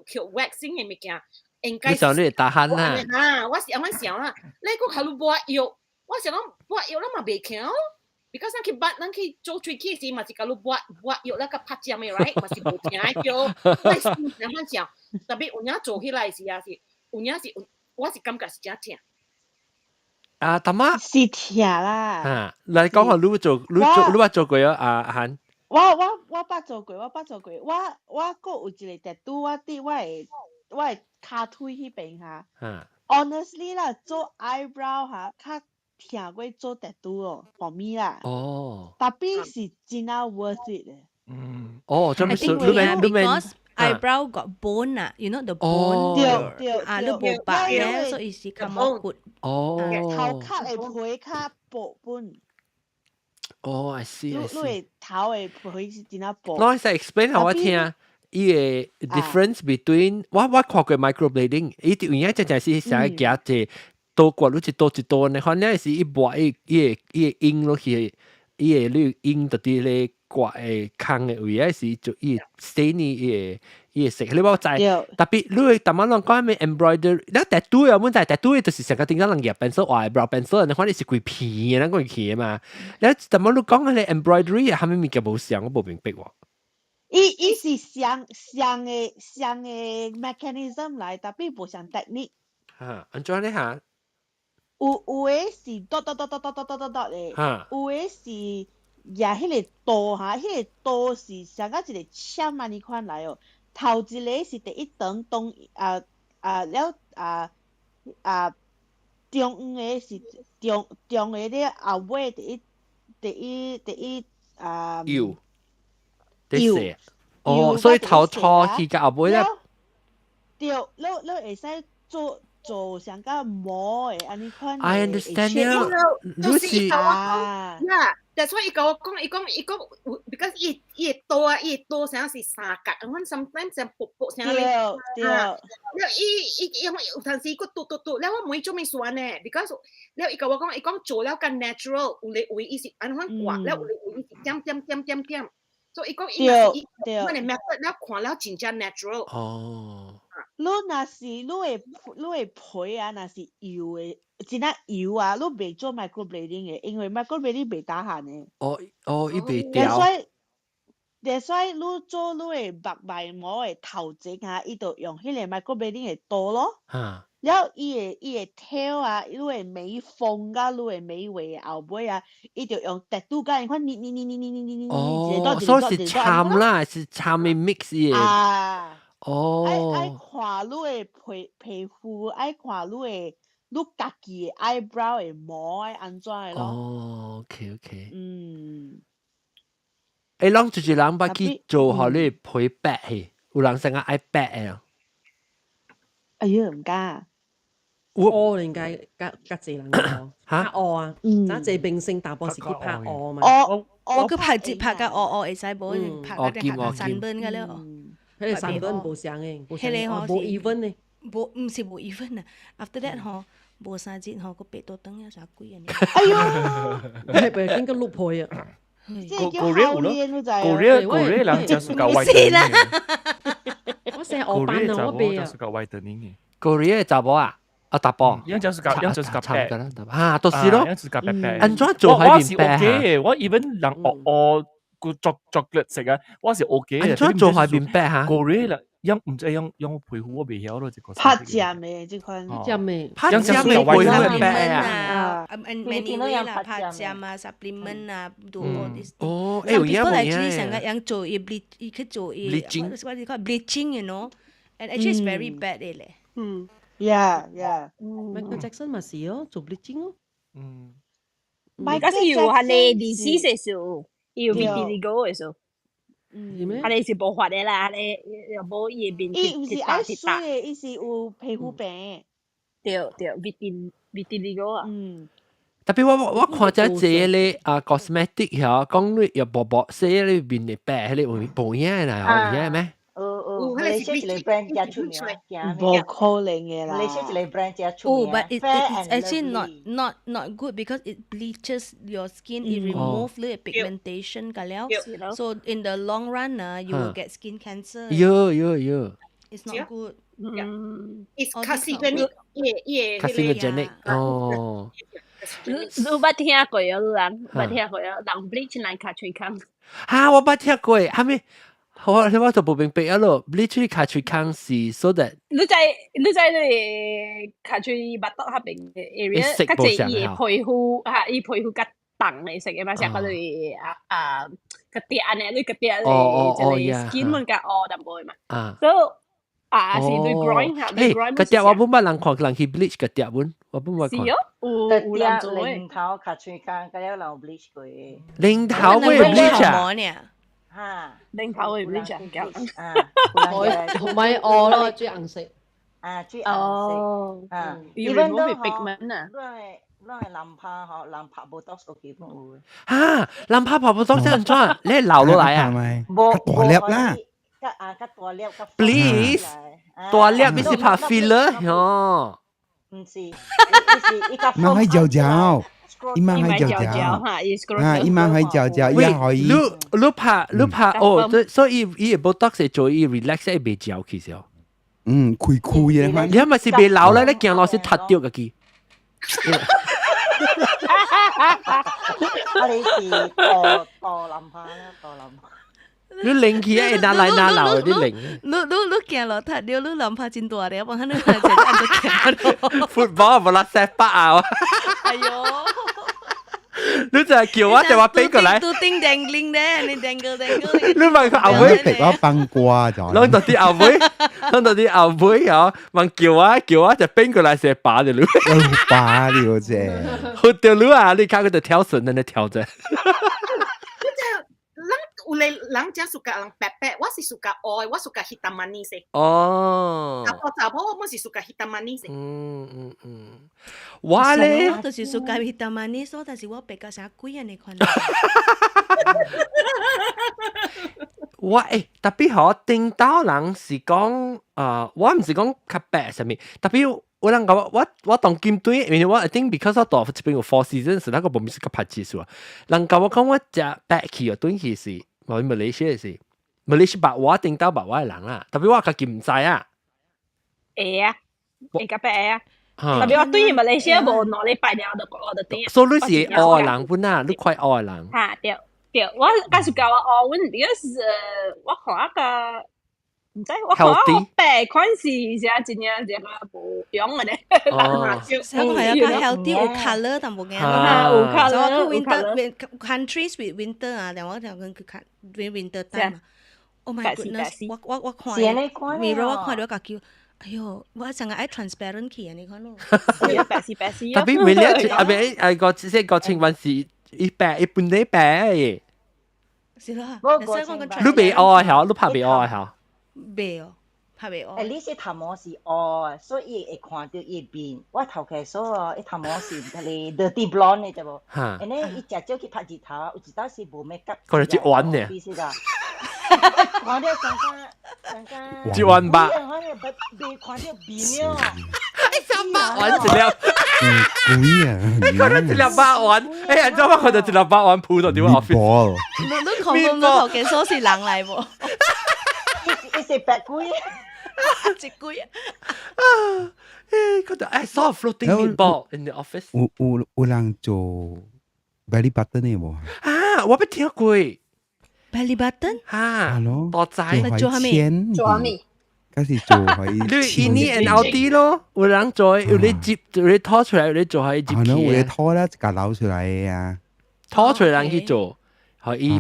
Q waxing 嘅物件。應該
是你打鼾啦，
我是咁樣想啦。你個考慮抹藥，我想講抹藥咱嘛袂強咯。because 咱去做喙齒時，嘛是考慮抹藥那個拍針嘅 right， 嘛是無聽叫，我是想反想，特別有影做起來時啊是，有影是，我是感覺是真聽。
啊，大媽
是聽啦。
啊，你講下你做過啊？阿涵。
我捌做過，我個有一個 tattoo， 我係骹腿迄邊哈。Honestly 啦，做 eyebrow 哈，較聽過做 tattoo 哦 ，for me 啦。
哦。
特別是真係 worth it 嘅。
哦，做咩事？你咪
eyebrow got bone 啊 ，you know the bone。
對。
啊，你冇白咧，所以是 come out good。
哦。
頭殼會皮較薄本。
哦，I see。
你會頭會皮是真係薄。
我使 explain 下我聽。伊個 difference between 我看過 microblading， 伊條嘢真係是成日夾隻刀刮落去刀一刀，你看呢是一抹伊個印落去，伊個你印到啲咧刮誒坑嘅位啊是就伊 stain 伊個色，你冇知？特別你會特別啷講咩 embroidery，你 tattoo 啊，本就係 tattoo 就是成個點解人入 pencil eyebrow pencil，你看你是幾片嘅嗰個嘢嘛？你特別你講嘅 embroidery 係咪物件冇相，我冇明白喎。
伊是像嘅 mechanism 嚟，特別無像 technique。
安怎呢嚇？
有誒是 dot 嘅，有誒是呀，迄個刀嚇，迄個刀是像個一個簽安尼款來哦。頭一個是第一檔中了中個是中個咧後尾第一
有。啲哦，所以頭錯去嘅後尾咧，
對，你會使做上個模嘅安尼款。
I understand you，
就是伊甲我講，yeah，that's why 伊甲我講，because 伊個刀成是三角，我 sometimes 成薄成咧，了伊有陣時個嘟，了我每做咩算呢 ？because 了伊甲我講，伊講做了更 natural， 有你會伊是安款刮，了有你會伊是點。所以講，我哋 method 了看了真正 natural。
哦。
你若是你會皮啊，若是油嘅，真係油啊，你未做 microblading 嘅，因為 microblading 未打閒嘅。
伊未掉。
That's why 你做你會白毛嘅頭整啊，伊就用迄個 microblading 嘅刀咯。然後伊個 tail 啊，你會尾縫甲，你會尾尾後尾啊，伊就用 tattoo 甲，你看捏。
哦，所以是參啦，是參嘅 mix 嘅。哦。
愛看你嘅皮膚，愛看你家己嘅 eyebrow 嘅毛愛安怎嘅咯。
哦 ，OK。啷就是人捌去做互你皮白去，有人成日愛白嘅。
哎呀，唔敢。
屙應該較濟人講拍屙啊，咱這病性大波是去拍屙嘛。
我去拍個屙會使冇，拍個啲三分嘅了。
迄個三分無相嘅，無 even 嘅，
唔是無 even 啊。After that 嗬，無三節嗬個鼻都等一啥鬼啊！
哎呦，
你係邊個碌配啊
？Korea 人就係搞 whitening 嘅。
我成日我班啊，我鼻啊。
Korea 查某啊？大波，
樣就是夾白
啊，都是咯。
樣就是夾白白。
安怎做喺邊白
嘅？我 even 人我作劣食啊，我是 OK 嘅。
安怎做喺邊白嚇
？Korea 啦，唔知用皮膚我未曉咯，這個。
拍針嘅這款。
針嘅。
拍針嘅皮膚白
啊。Anyway 啦，拍針啊 ，supplement 啊，do all this。
哦，
有啲人actually成日樣做伊去做伊，what do you call bleaching，you know，and actually it's very bad 嘅咧。
Michael Jackson 咪是哦，做 bleaching 哦。
嗰時要係你disease嘅時候，要 vitiligo 嘅時候。係你是無法嘅啦，你又冇葉邊
伊唔是愛水嘅，伊是有皮膚病。
對 vitiligo 啊。
特別我看只這咧cosmetic 嚇，講你又薄些咧面嘅白，你會保養啦，有咩？
你識一個 brand 加出名，
冇可能嘅啦。
你識一個 brand 加出名。
Oh, but it's actually not good because it bleaches your skin. It removes the pigmentation 㗎了。So in the long run, you will get skin cancer. It's not good.
It's carcinogenic.
Carcinogenic. 哦。
你捌聽過有人bleach 嚟卡吹康？
嚇，我捌聽過，係咪？我就冇明白啊咯 ，bleach 卡吹康是 so that
你在你卡吹巴肚下邊嘅 area， 較濟伊皮膚嚇，伊皮膚較重嚟食嘅嘛，成個你個啲呢，你個啲你就係 skin มัน較惡淡薄嘛，所以是對 groin 嚇，對 groin。
個啲我本捌人看人去 bleach 個啲本，我本捌看。
是哦，有人做
嘅。零頭卡吹康，嗰啲人 bleach 過嘅。
零頭會 bleach 啊？
嚇，
零頭會 bleach
啊？
唔係我咯，最顏色。
最顏色。
要 remove pigment 啊？
都係淋拍嗬，淋拍冇多數幾分會。
嚇，淋拍冇多少人裝，你係流落嚟啊？
冇大粒啦。大粒。
Please，大粒你是拍 filler 喲？
唔是，mang
hay dào dào, mang hay dào dào, mang hay dào dào,
vậy hỏi lúc拍哦，所以伊個 botox 係做伊 relax 係未焦其實。
攰嘅嘛，
你係咪是未老咧？你見落是塌掉嘅佢。
我哋是大淋拍啦，大淋拍。
你零起啊，哪來哪老啲零？
你行落塔掉，你諗下真大咧，我肯定係就按到行。
Football 冇啦，set 啊！
哎呦，
你就係叫我就話俾過嚟。
都叮叮叮咧，你叮個。
你問佢後尾
食咗崩瓜咗。
攞到啲後尾，攞到啲後尾啊！問叫我就俾過嚟食把條路。
把了啫。
好條路啊！你睇佢就跳繩喺度跳啫。
有人只 suka 人白白，我是 suka oil， 我 suka hitam manis
哦。
查甫我是 suka hitam manis。
我咧，
我就是 suka hitam manis，但是我比較想貴啊，你看。
我特別好聽到人是講我唔是講較白上面，特別有人講我當金隊，因為我 I think because 我到這邊有 four seasons，那個冇咪是較拍技術啊。人講我講我只白去啊，對起是。我馬來西亞是，馬來西亞我聽到白話人啦，特別我自己唔知啊。
會啊，會較白啊。特別我對馬來西亞無兩禮拜了，我就點。
所以你是學人本啊，你快學人。
嚇對，我假設教我學，because 我看個唔知我看白款是只真正只個無用嘅咧。
哦，係啊，個 healthy 有 colour 但冇嘅。
有 colour，
有 winter countries with winter 啊，但我就講佢 winter time 啊。Oh my goodness！ 我看，mirror 我看到個叫，哎呦，我成日愛 transparent 嘅，你看咯。
白是。
特別為了啊，咪個即係個情況是一白一半啲白嘅。
是啦，
你未愛好，你拍未愛好。
未哦，拍未哦。
你是頭毛是哦，所以會看到伊邊。我頭殼所哦，伊頭毛是你 dirty blonde 嘅啫喎。嚇。然後伊隻腳去拍字頭，有一道是無咩急。
佢係一彎嘅。
意思㗎。看到更加。
一彎吧。
未看到邊了。
一百彎一粒。
貴啊！
你看到一粒百彎，哎，你知道我看到一粒百彎鋪到點樣 office？
你看到你頭殼所是人嚟喎。
你食白龜，
隻龜
啊！嗰度I saw a floating meatball in the office。
有人做 belly button 嘅喎。
啊，我未聽過。
belly button？
嚇，多仔。
做下面？
做下面？
嗰時做係。
你 in and out 啲咯，有人做，有你接，有你拖出來，有你做係接。
係咯，有你拖啦，就扭出嚟啊。
拖出嚟人去做，可以。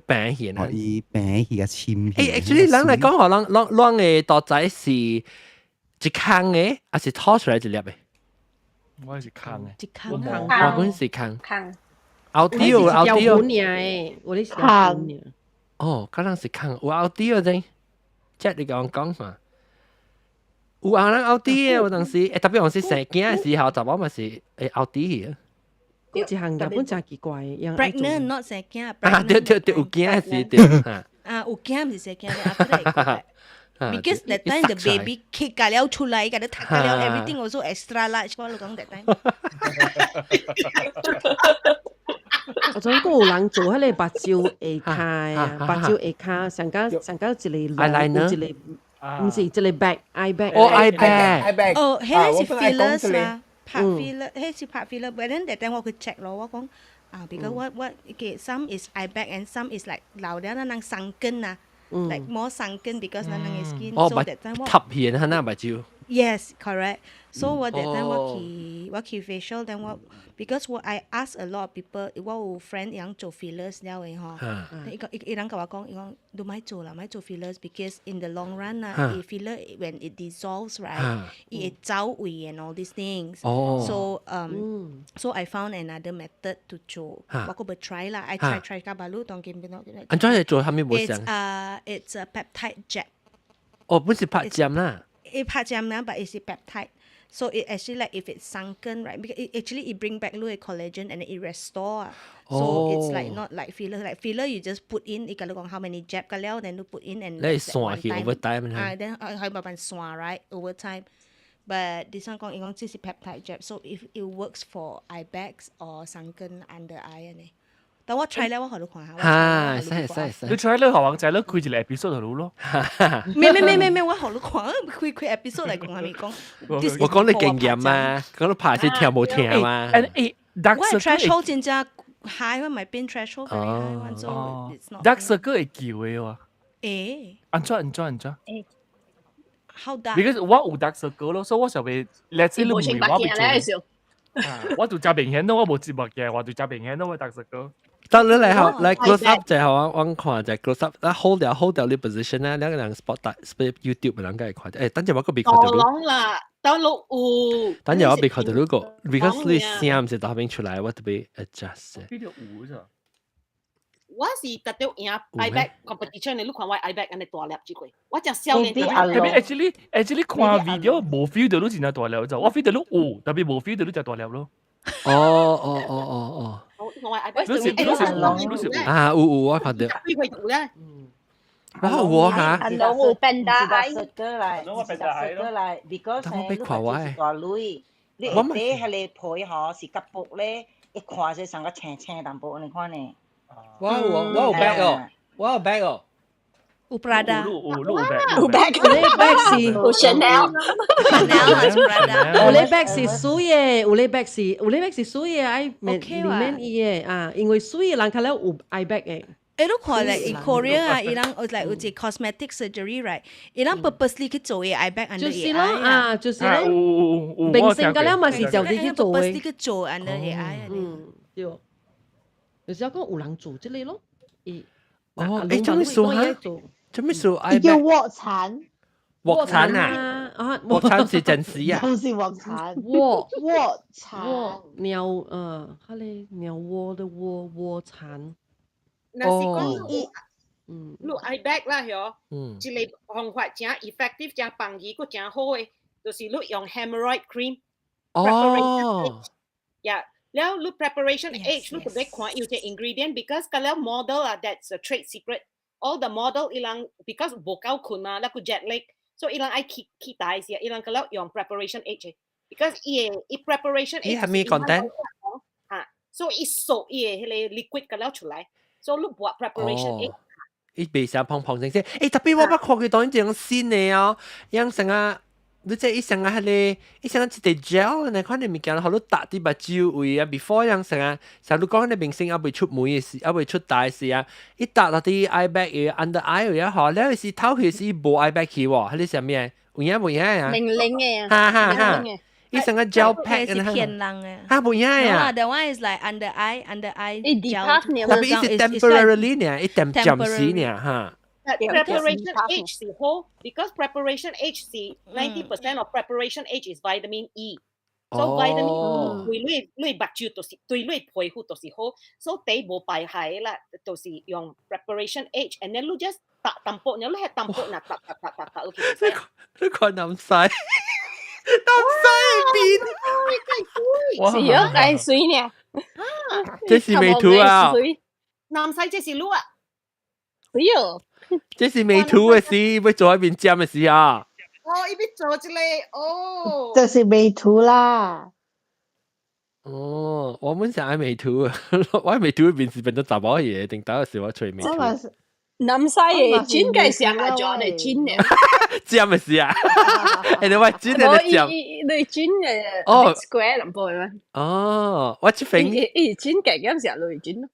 病顯啊！
可以病顯嘅簽。
actually 人嚟講，可能嘅大仔是一坑嘅，還是拖出來一粒嘅？
我是坑嘅，
一坑
我本是坑。
坑。
後啲有後啲有。
我哋是坑。
哦，可能是坑，有後啲有啫。即係你講嘛。有人後啲嘅，有陣時，特別我是生囝嘅時候，就我咪是後啲嘅。
一項日本真奇怪
，pregnant not 生囝。
對，有囝是對。
有囝唔是生囝咧，because that time the baby kick 㗎了出嚟，㗎了踢㗎了 everything also extra large，我講 that time。
我仲有人做迄個目睭下卡啊，目睭下卡，上加一個
eyeliner，
唔是一個 bag，eye bag。
哦 eye bag。
哦，迄是 fillers 啊，拍 filler，迄是拍 filler。But then that time 我去 check 咯，我講because what okay some is eye bag and some is like 老了咱生根啊，like more 生根 because 咱嘅 skin。
哦，塌片嚇那目睭。
Yes, correct. So what that time 我去 facial then 我 because what I ask a lot of people 我有 friend 樣做 fillers 了嘅嗬，伊人甲我講，伊講都咪做啦，咪做 fillers because in the long run 啊，filler when it dissolves right，it 會走位 and all these things. So I found another method to 做，我個冇 try 啦 ，I try 甲巴魯當見邊度？
安怎嚟做？係咪冇上
？It's a peptide jab。
哦，本是拍針啦。
It 拍針啦 but it's a peptide. So it actually like if it's sunken, right? Because it bring back the collagen and it restore. So it's like not like filler. Like filler, you just put in. If you how many jab 㗎了 then you put in and.
Let it 散去 over time.
Then 可以慢慢散 right over time. But this one 講只是 peptide jab. So if it works for eye bags or sunken under eye 呢？但我 try 咧，我學到看下。
使。你 try 咧，學王仔咧，開一個 episode 就咯。
咩，我學到看，開 episode 嚟講係咪講？
我講你經驗啊，講你拍先聽冇聽嘛。
我 threshold 真正 high，我咪變 threshold very high，所以 it's not。dark
circle 會叫嘅喎。
誒。
安怎
？How dark？
Because 我有 dark circle 咯，所以我想俾 let's say 你唔會我俾做。我就真明顯咯，我冇節目嘅，我就真明顯咯，我 dark circle。
得你嚟後嚟 close up 就係我看就係 close up，一 hold 掉你 position 咧，兩個人 spot YouTube 咪兩個人看。誒，等陣我個別看到。
講啦，等六五。
等陣我別看到嗰個 ，because 你聲唔是打邊出來，我特別 adjust。
邊條五咋？
我是特登贏 iBag competition，你看我 iBag 安尼大粒之過，我真少年。
特別 actually 看 video 冇 feel 到你真係大粒就，我 feel 到你有，特別冇 feel 到你就大粒咯。
哦。啊，有我發到。我嚇。
我變大嚟，because 你大女，你下底係你配嗬是夾薄咧，一看就成個青青淡薄，你看呢？
我有 bag 哦，我有 bag 哦。
有 Prada，
有 bag，
有 bag 是
有 Chanel，
還是 Prada，
有 bag 是水嘅，有 bag 是水嘅，愛裡面伊嘅啊，因為水嘅人睇了有 eye bag 嘅。
你都看咧，in Korea 啊，伊人like 有隻 cosmetic surgery right，伊人 purposely 去做嘅 eye bag under
就是咯啊，就是咯，明星㗎了嘛是就啲去做嘅。
purposely 去做 under 嘅 eye。
對，有時候講有人做即係咯，
誒，做咩做啊？做咩做 eye bag？
叫臥蠶。
臥蠶啊！臥蠶是真實啊！
不是臥蠶，
臥
蠶
鳥佢哋鳥窩的臥蠶。
那是講你 iBag 啦，嗬，一個方法真 effective， 真幫伊，個真好嘅，就是你用 hemorrhoid cream。
哦。
呀，แล้ว你 preparation age 你特別看有隻 ingredient，because 嗰啲 model 啊 ，that's a trade secret。All the model 伊人 because 冇夠困啊，แล้ว個 jet lag，so 伊人愛期待先，伊人嗰啲用 preparation age，because 伊 preparation age
係咩 content？
嚇，所以熟伊迄個 liquid 嗰啲出來。So look what preparation is。
伊袂使碰碰先。誒，特別我捌看佢當一種新嘅哦，樣成啊，你即係伊成啊迄個，伊成啊一隻 gel，你看啲物件，好你搭啲目睭位啊 ，before 樣成啊，成你講啲明星啊未出門嘅時，啊未出大時啊，伊搭落啲 eye bag 嘅 under eye 嘅嗬，你係頭佢是冇 eye bag 去喎，係你係咩？有影啊？
零嘅
哈。伊成個 gel pack
係騙人嘅。
嚇冇影啊
！The one is like under eye gel。
特別伊是 temporarily 呢，伊點時呢嚇。
preparation age 是好 ，because preparation age 是90% of preparation age is vitamin E。So vitamin E 對目睭就是對你皮膚就是好，so 第無敗害啦，就是用 preparation age，and then 你 just 打淡薄，然後你係淡薄，嗱打 OK。
你看南西，南西邊，
是啊，係水呢？
這是美圖啊！
南西這是路啊！
是啊，
這是美圖嘅事，要做一邊尖嘅事啊！
哦，一邊做之類，哦，
這是美圖啦。
哦，我們想愛美圖啊！我喺美圖邊是變咗雜包嘢，定打個時我吹美圖。
南西嘅真嘅上下咗嚟真嘅，
尖嘅事啊！誒，你話尖嘅你尖，
你真嘅哦 square 咁波咩？
哦，我出名，
真嘅嗰陣時候你真咯。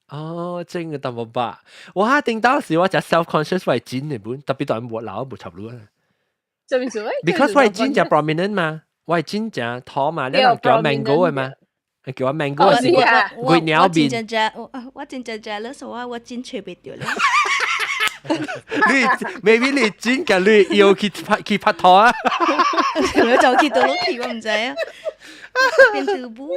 哦，真嘅淡薄吧。我定打個時我就 self conscious 為尖嘅本，特別對冇鬧冇插路啊。
做咩做
？Because 我係尖就 prominent 嘛，我係尖就拖嘛，你能叫我 mango 嘅嘛？叫我 mango 嘅時我會鳥邊。
我真正 jealous，我真吹別掉咧。
你 maybe 你尖嘅你要去拍拖啊？
我就見到屋企我唔知啊。變條布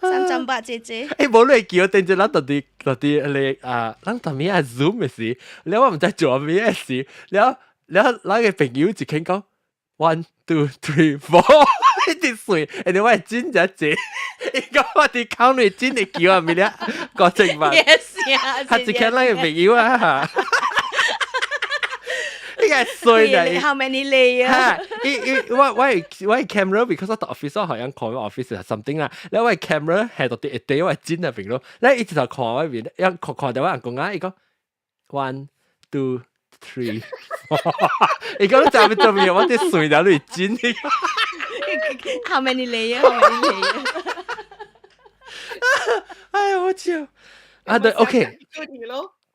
338姐姐。
誒冇你叫我定住啦，到底你啊，咱當面係 Zoom 嘅事，你我唔知做咩事，你個朋友就傾講 1 2 3 4，一直睡，你我係尖就姐，你講我哋count你尖你叫啊咪咧，個正話。
Yes 呀，
他只看那個朋友啊。呢個係衰嘅。
How many layer？
我係 camera because 我 office 好像看我 office something 啦。然後我係 camera 係到啲一堆我係剪入邊咯。然後一直就看我邊，一看到我人講啊，伊講 1 2 3 4，伊講就做咩？我啲水喺度剪。
How many layer？How many layer？
哎呀，我笑。啊對 ，OK。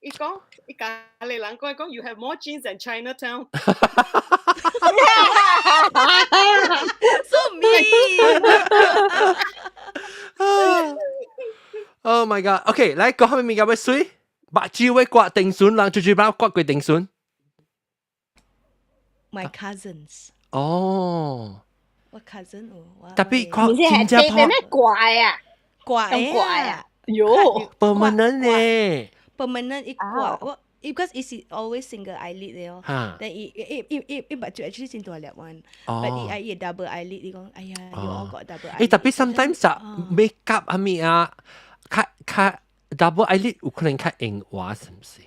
伊講，伊家裡人講 ，you have more jeans than Chinatown。So
mean。Oh
my god！OK， 來講下面嘅咩水？目睭會刮定筍，人最把刮佢定筍。
My cousins。
哦。
我 cousin 哦。
特別刮新加坡。
咩怪啊？
怪啊！
喲。
permanent 咧。
permanent 一刮，我 because it's always single eyelid 咧哦。但一目睭 actually 先大粒 one，but 伊double eyelid，伊講哎呀，我覺 double eyelid。
特別 sometimes 就 makeup 係咪啊？較 double eyelid 有可能較硬話，是唔是？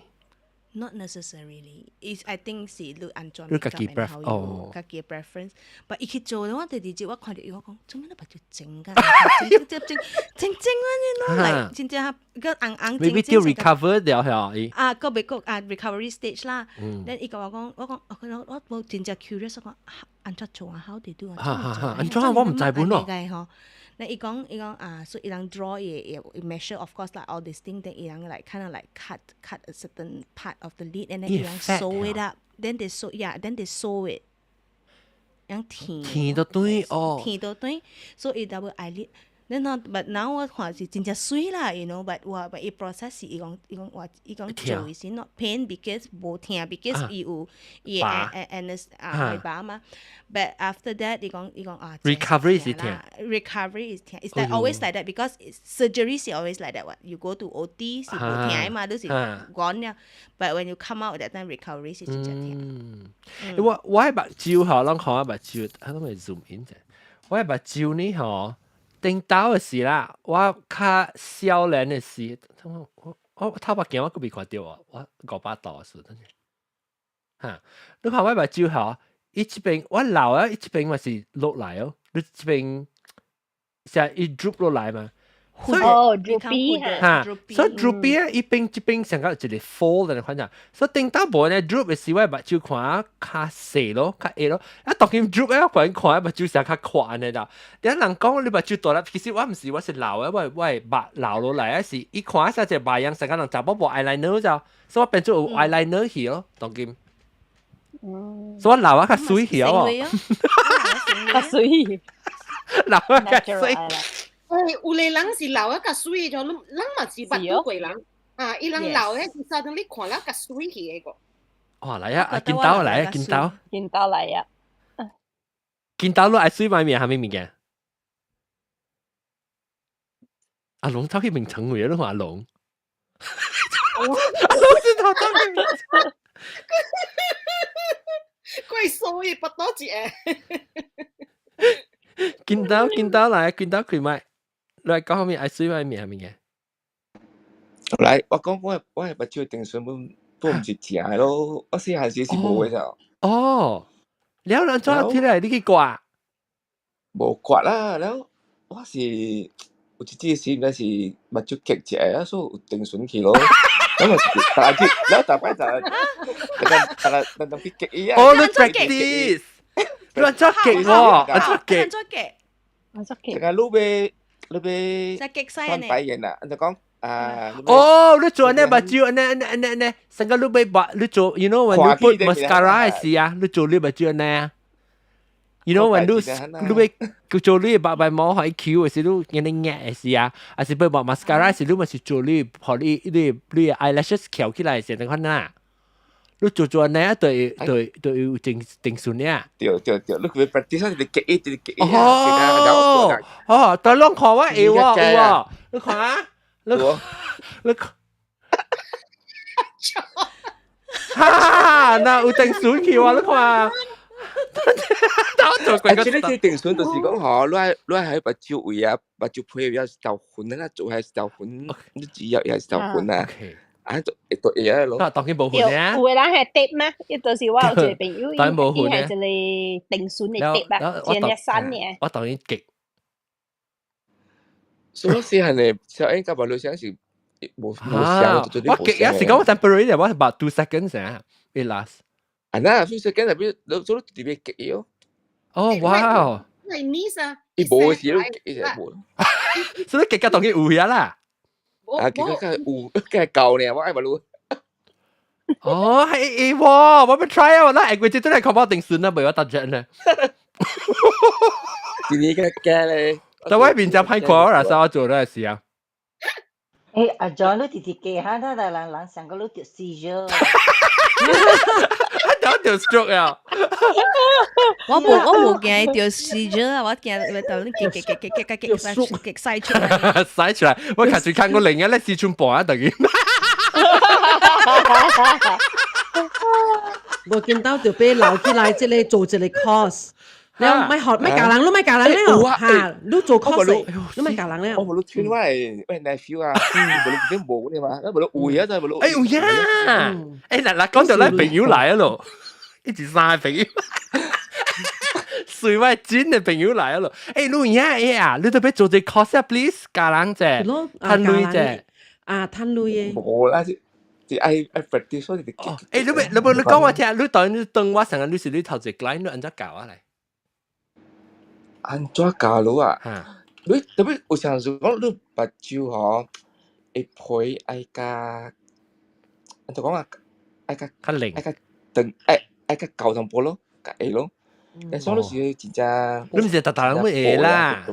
Not necessarily. I think 是你按照
你自己
preference， 自己 preference。但伊去做咧，我第二節我看到伊我講，做咩你把條整㗎？整啊！你攞嚟，真正個硬整。
Maybe 要 recover 掉係
啊，個未個recovery stage 啦。then 伊個我講，我冇真正 curious， 我講按怎做啊 ？How they do 啊？
按怎我唔知本咯。
那伊講so 伊人 draw 也 measure of course like all these things then 伊人 like kind of like cut a certain part of the lid and then 伊人 sew it up then they sew it 樣填
到對哦
填到對 so 伊 double eyelid then but now 我看是真正水啦 you know but 伊 process 是伊講做是 not pain because 無疼 because 伊有伊會疤嘛 but after that 伊講
recovery 是疼
recovery is 疼 it's like always like that because surgery 是 always like that what you go to OT 是無疼嘛都是 gone 了 but when you come out that time recovery 是真正疼
我係目睭嚇人看我目睭都未 zoom in 啫我係目睭呢嚇定到嘅事啦，我較少年嘅事，我頭白鏡我都未看到啊，我500度嘅事，真係嚇。你看我目睭嚇，伊一邊我老啊，伊一邊咪是落來哦，你一邊成伊 drop 落來嘛。
droopy
嚇，所以 droopy 啊，一邊成個一個 fold 嘅款啊，所以定到無呢 drop 嘅時，我目睭看較細咯，較矮咯。一當佢 drop 咧，我個人看目睭成較寬嘅咋。啲人講你目睭大粒，其實我唔是，我是老嘅，我係白老落嚟，是一看一隻白樣，成個人查某無 eyeliner 咋，所以我變做有 eyeliner 去咯，當佢。所以我老啊較水去哦，
較水，
老啊較水。
有個人是老一個水咗，人嘛是捌到過人啊！伊人老咧，其實你看了個水去個。
哦，嚟啊！見到嚟啊！見到
嚟啊！
見到咯，愛水買面係咩物件？阿龍走去名稱位咯，阿龍。阿龍先頭走去名稱。
貴數亦不多字誒。
見到嚟，見到佢買，來講後面愛水買面係咩嘅？
來，我講我係把酒定順都唔是食嘅咯，我細漢時是冇嘅就。
哦，แล้วเราชอบที่ไหนนี่กี่กว่า？
冇刮啦，แล้ว我是有一支時，那是目睭激食啊，所以有定順去咯。咁啊，大隻，แล้ว大擺就但去激伊啊。
哦，你 practice，你話作激喎，你作激。
成日你俾翻白眼啊，就講
哦，你做呢把蕉呢，成個你俾把你做 ，you know when you put mascara 係時啊，你做呢把蕉呢。You know when 你俾做呢把白毛係 Q 嘅時，你人哋嘅時啊，還是俾把 mascara 時，你咪是做呢，學你 eyelashes 翹起來時，等看呐。你做呢對有定順呢。
對，你佢 practice 你記憶。
哦，但係你看我會喎，你看啊。你哈，那有定損去喎，你看。
即係你定損就是講嗬，你喺把酒位啊，把酒配有豆粉啊，做係豆粉，你只有係豆粉啊，啊做嘢咯。
當然冇粉啊。
有嘅人係碟咩？一到時我有一個朋友，伊係一個定損嘅碟啊，一日3年。
我當然極。
所以係你小 A 夾埋女生時冇想做啲。
我極有時講我 temporary 嘅，我係 about 2 seconds 啊，it last。
啊那few seconds 入邊，你做特別極咯。
哦，哇！
係 nice 啊！
伊冇嘅時都極就冇。
所以極家當然有嘢啦。
啊，極家有，梗係舊呢，我愛唔รู้。
哦，係喎，我咪 try 啊，嗱，我真係確保定算啦，唔係我特著呢。
今年嘅咧。
在外面就拍過啦，所以我做嗰陣時啊。
誒，阿 John 你直記下，他哋人成個都條 seizure。
我條 stroke 啊！
我冇驚條 seizure 啊，我驚就你極曬出嚟。
曬出嚟，我頭先看過另一咧四寸半啊，等於。
我見到就俾留起來，即係做一個 course。你咪學咪教人，你咪教人咧嚇，你做 course，你咪教人咧。
我冇穿我係 nephew 啊，冇啲冇嘅嘛，冇會啊，真係冇。
哎呦呀！哎嗱，講到咧朋友嚟啊咯，一直晒朋友，隨位真嘅朋友嚟啊咯。哎，你呀，你特別做隻 course please，教人啫，攤女啫，
啊攤女嘅。
冇啦，即係 practice 所以你。
哎，你講我聽，你當我成日你是你頭一個，你按怎教啊嚟？
安怎教咯啊？你特別有想說講你目睭吼，會配愛加，安怎講啊？愛加
較靈，
愛加長，愛加高淡薄咯，加會咯。但係你是真正，
你唔是大人會會啦。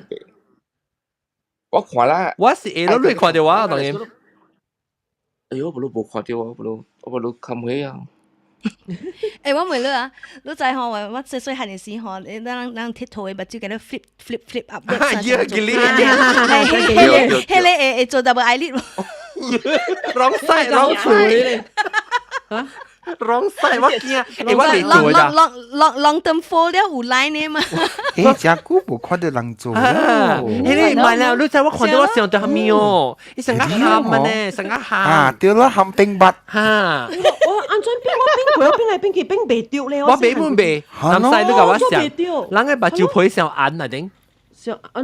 我看啦，
我是會咯，你看到我當然。
哎呦，冇看到我冇看唔起啊！
誒，我問你啊，你就係我細細漢嘅時候，你當鐵頭嘅目睭嘅咧 flip up。
啊，要嘅呢？
係你做 double eyelid 喎。
wrong side wrong side 嚇 wrong side 我驚，誒我嚟做咋
？long term fold 了有 line 嘅嘛？
誒，真久冇看到人做咯。
你唔係啦，你就我看到我上到下面哦，你成個喊啊呢，成個喊。啊，
掉咗喊冰筆。
嚇！
我按準邊我邊佢邊嚟邊去邊被丟咧？
我俾半被，南西都教我上，人嘅把照配上眼啊頂。
上我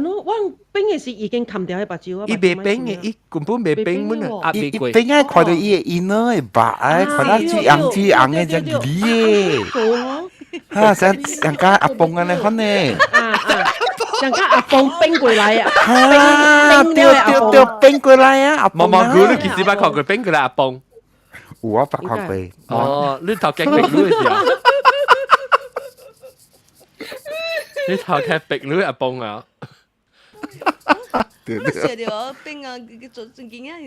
冰嘅時已經冚掉喺把照啊。
伊未冰嘅，伊根本未冰滿啊，壓未過。
伊冰嘅看到伊嘅inner嘅白啊，看到最紅嘅只魚嘅。嚇，像家阿鳳咁嚟看呢。
像家阿鳳冰過嚟啊。
嚇，掉冰過嚟啊，阿鳳。
毛毛菇你幾時把看過冰過嚟阿鳳？
我白看過。
哦，你頭頸冰嘅時候。你頭殼逼女阿崩啊！
我成日我冰啊，做正經啊！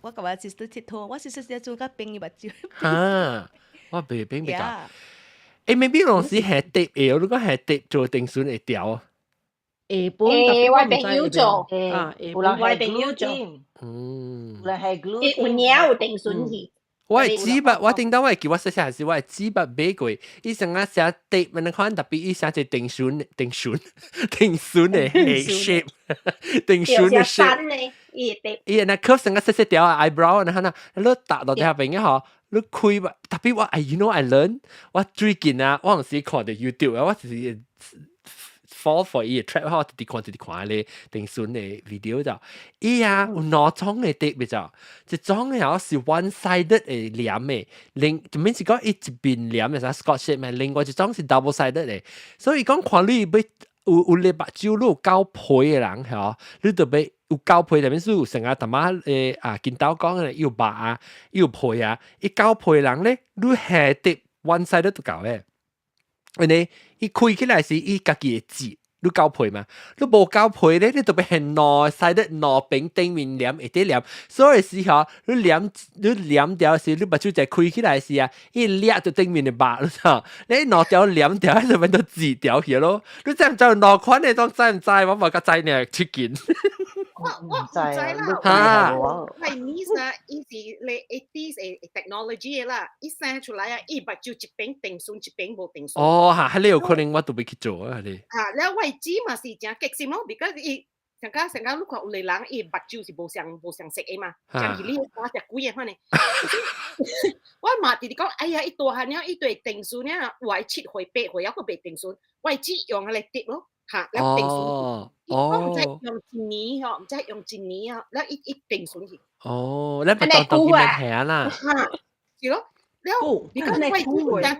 我今日 sister 鐵拖，我 sister 做個冰嘅物照。
啊！我未必比較。maybe 老師係碟嘅，如果係碟做定選會掉啊。
下本特別
我朋友做，
有人係
朋友做，
有人係 gluten，
有鳥有定選去。
我係紙筆，我頂到我係叫我寫下時，我係紙筆買過，伊成日寫碟，你看特別伊寫隻定選嘅 shape， 定選嘅 shape。伊那 curve 成日寫條 eyebrow，你看啊，你搭到底下邊嘅嗬，你開吧，特別我 you know I learn， 我最近啊，我嗰時看到 YouTube 啊，我就是。fall for 伊 trap 我直看咧定選嘅 video 就，伊啊有兩種嘅碟嘅就，一種嘅係是 one sided 嘅黏嘅，就免是講一邊黏嘅，啥 Scotch 咩，另外一種是 double sided 嘅，所以講看你要有你目睭你有夠配嘅人係，你就要有夠配，特別是有成日他媽見到講嘅有白啊，有配啊，伊夠配嘅人咧，你係碟 one sided 都夠嘅。因為伊開起來是伊家己嘅字，你交配嘛？你無交配咧，你特別係攞曬得攞邊頂面黏一啲黏，所以時候你黏掉時，你目睭就開起來時啊，伊裂到頂面嘅白咯，你攞掉黏掉喺度變到字掉去咯。你知唔知攞款你當知唔知？我冇個知呢出見。
我唔知啦，Chinese 啊，伊是咧 80s 嘅 technology 啦，伊生出來啊，伊目睭一邊定選，一邊無定選。
哦，嚇，你有可能我都未去做啊，你。
然後位置嘛是真激心咯，because 伊成家你看有個人伊目睭是無相識嘅嘛，像伊呢我隻鬼嘢翻嚟。我嘛弟弟講，哎呀，伊大漢了，伊對定選咧，話7歲8歲，還個未定選，位置用嚟跌咯。嚇，แล้ว定選，我唔知用一年嗬，唔知用一年啊，แล้วอี定選去。
哦，แล้วไปตอนกินแผลน่ะ
係咯，แล้วbecause 為啲人驚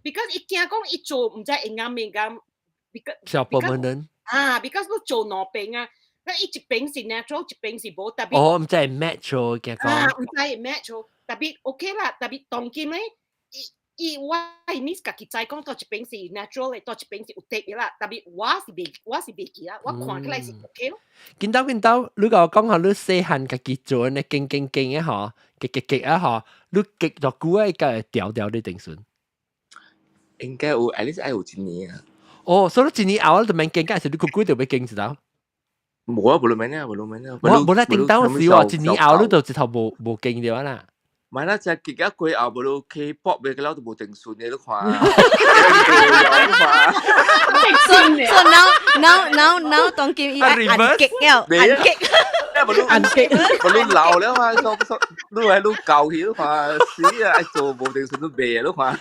，because 伊驚講伊做唔知會啱未啱
，because permanent
because 你做兩邊啊，แล้ว伊一邊是 natural， 一邊是無特別。
哦，唔知係 match 嘅講。
唔知係 match， 特別 OK 啦，特別當今咧。伊我呢家己知講到一邊是 natural 嘅，到一邊是有特別啦。特別我是未記啦，我看起來是 OK 咯。
見到，你個講下你細漢家己做呢，勁嘅嗬，極啊嗬，你極咗久啊，個掉你定選。
應該有 at least 有一年啊。
哦，所以一年後就免勁，還是你久就要勁一道？
冇啊，冇免啊。
冇啦，定到時喎，一年後你就一頭冇勁咗啦。
買啦，只結果佢後無路 K-pop 嘅，佢攞都無定順嘅，你看。
So now 當叫伊按極了，
按極，無路老了嘛，你係路舊去，你看死啊！做無定順都未，你看。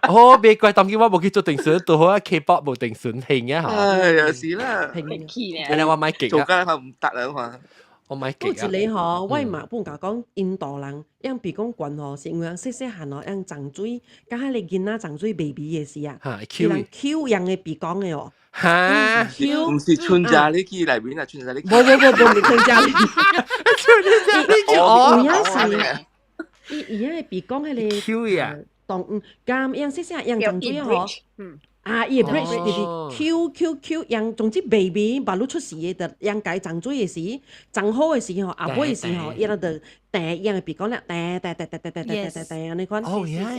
哦，別怪當叫我冇去做定順，都好啊 K-pop 無定順興啊嚇。
哎呀，是啦，
原來我買極啊。
做緊係唔得啦，看。
我買
極啊！好似你嗬，我嘛本甲講印度人，因比講慣嗬，是因為細漢嗬，因長水，家下你見啊長水 baby 嘅時啊，人 Q 人嘅鼻講嘅哦。
嚇！
唔是春假呢期裏面啊，春假呢期。
冇，你春假呢？哦，而家係鼻講係你
Q 呀，
當咁樣細細樣長水嗬。伊 bridge 就是 Q 樣，總之 baby 把你出事嘅，就樣解長水嘅時，長好嘅時候，阿妹嘅時候，伊就第樣嘅鼻講咧，你講。
哦呀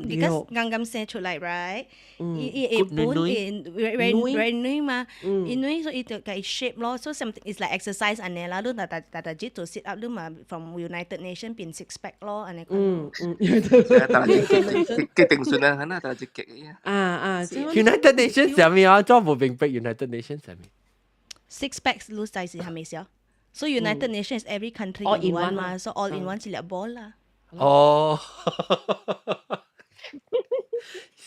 because 啱啱生出嚟 ，right？伊本軟嘛，軟所以就計 shape 咯，所以 something is like exercise 安尼啦，你但係做 sit up 你嘛 from United Nation 變 six pack 咯，安尼講。
極定算啊，嗱，但係極嘅。
United Nations 上面啊，裝冇明白 United Nations 上面。
Six packs 你仔是係咪先？So United Nations is every country in one 嘛，so all in one 是兩波啦。
哦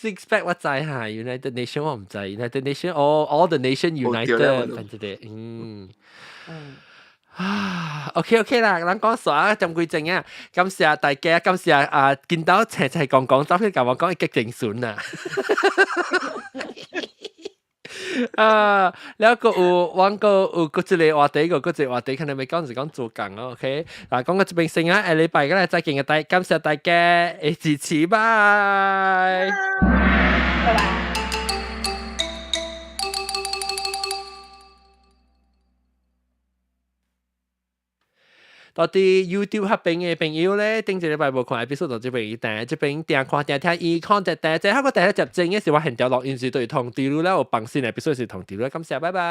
，six pack 我知嚇 ，United Nation 我唔知 ，United Nation all the nation united 反正嘅，OK 啦，咱講啥咁規正啊！感謝大家，感謝見到齊講，走去同我講激定選啊！แล้วก็วันก็จะเลย話題個話題，可能未嗰陣時講做緊咯 ，OK？ 嗱，講個這邊先啊，禮拜嘅再見嘅大，感謝大家嘅支持，拜拜。到啲 YouTube 嗰邊嘅朋友咧，頂一禮拜無看 episode 就這邊訂，這邊訂看訂伊看訂，即係個第一集正嘅時話現掉落，因時對通知啦，有放新 episode 是通知啦，感謝，拜拜。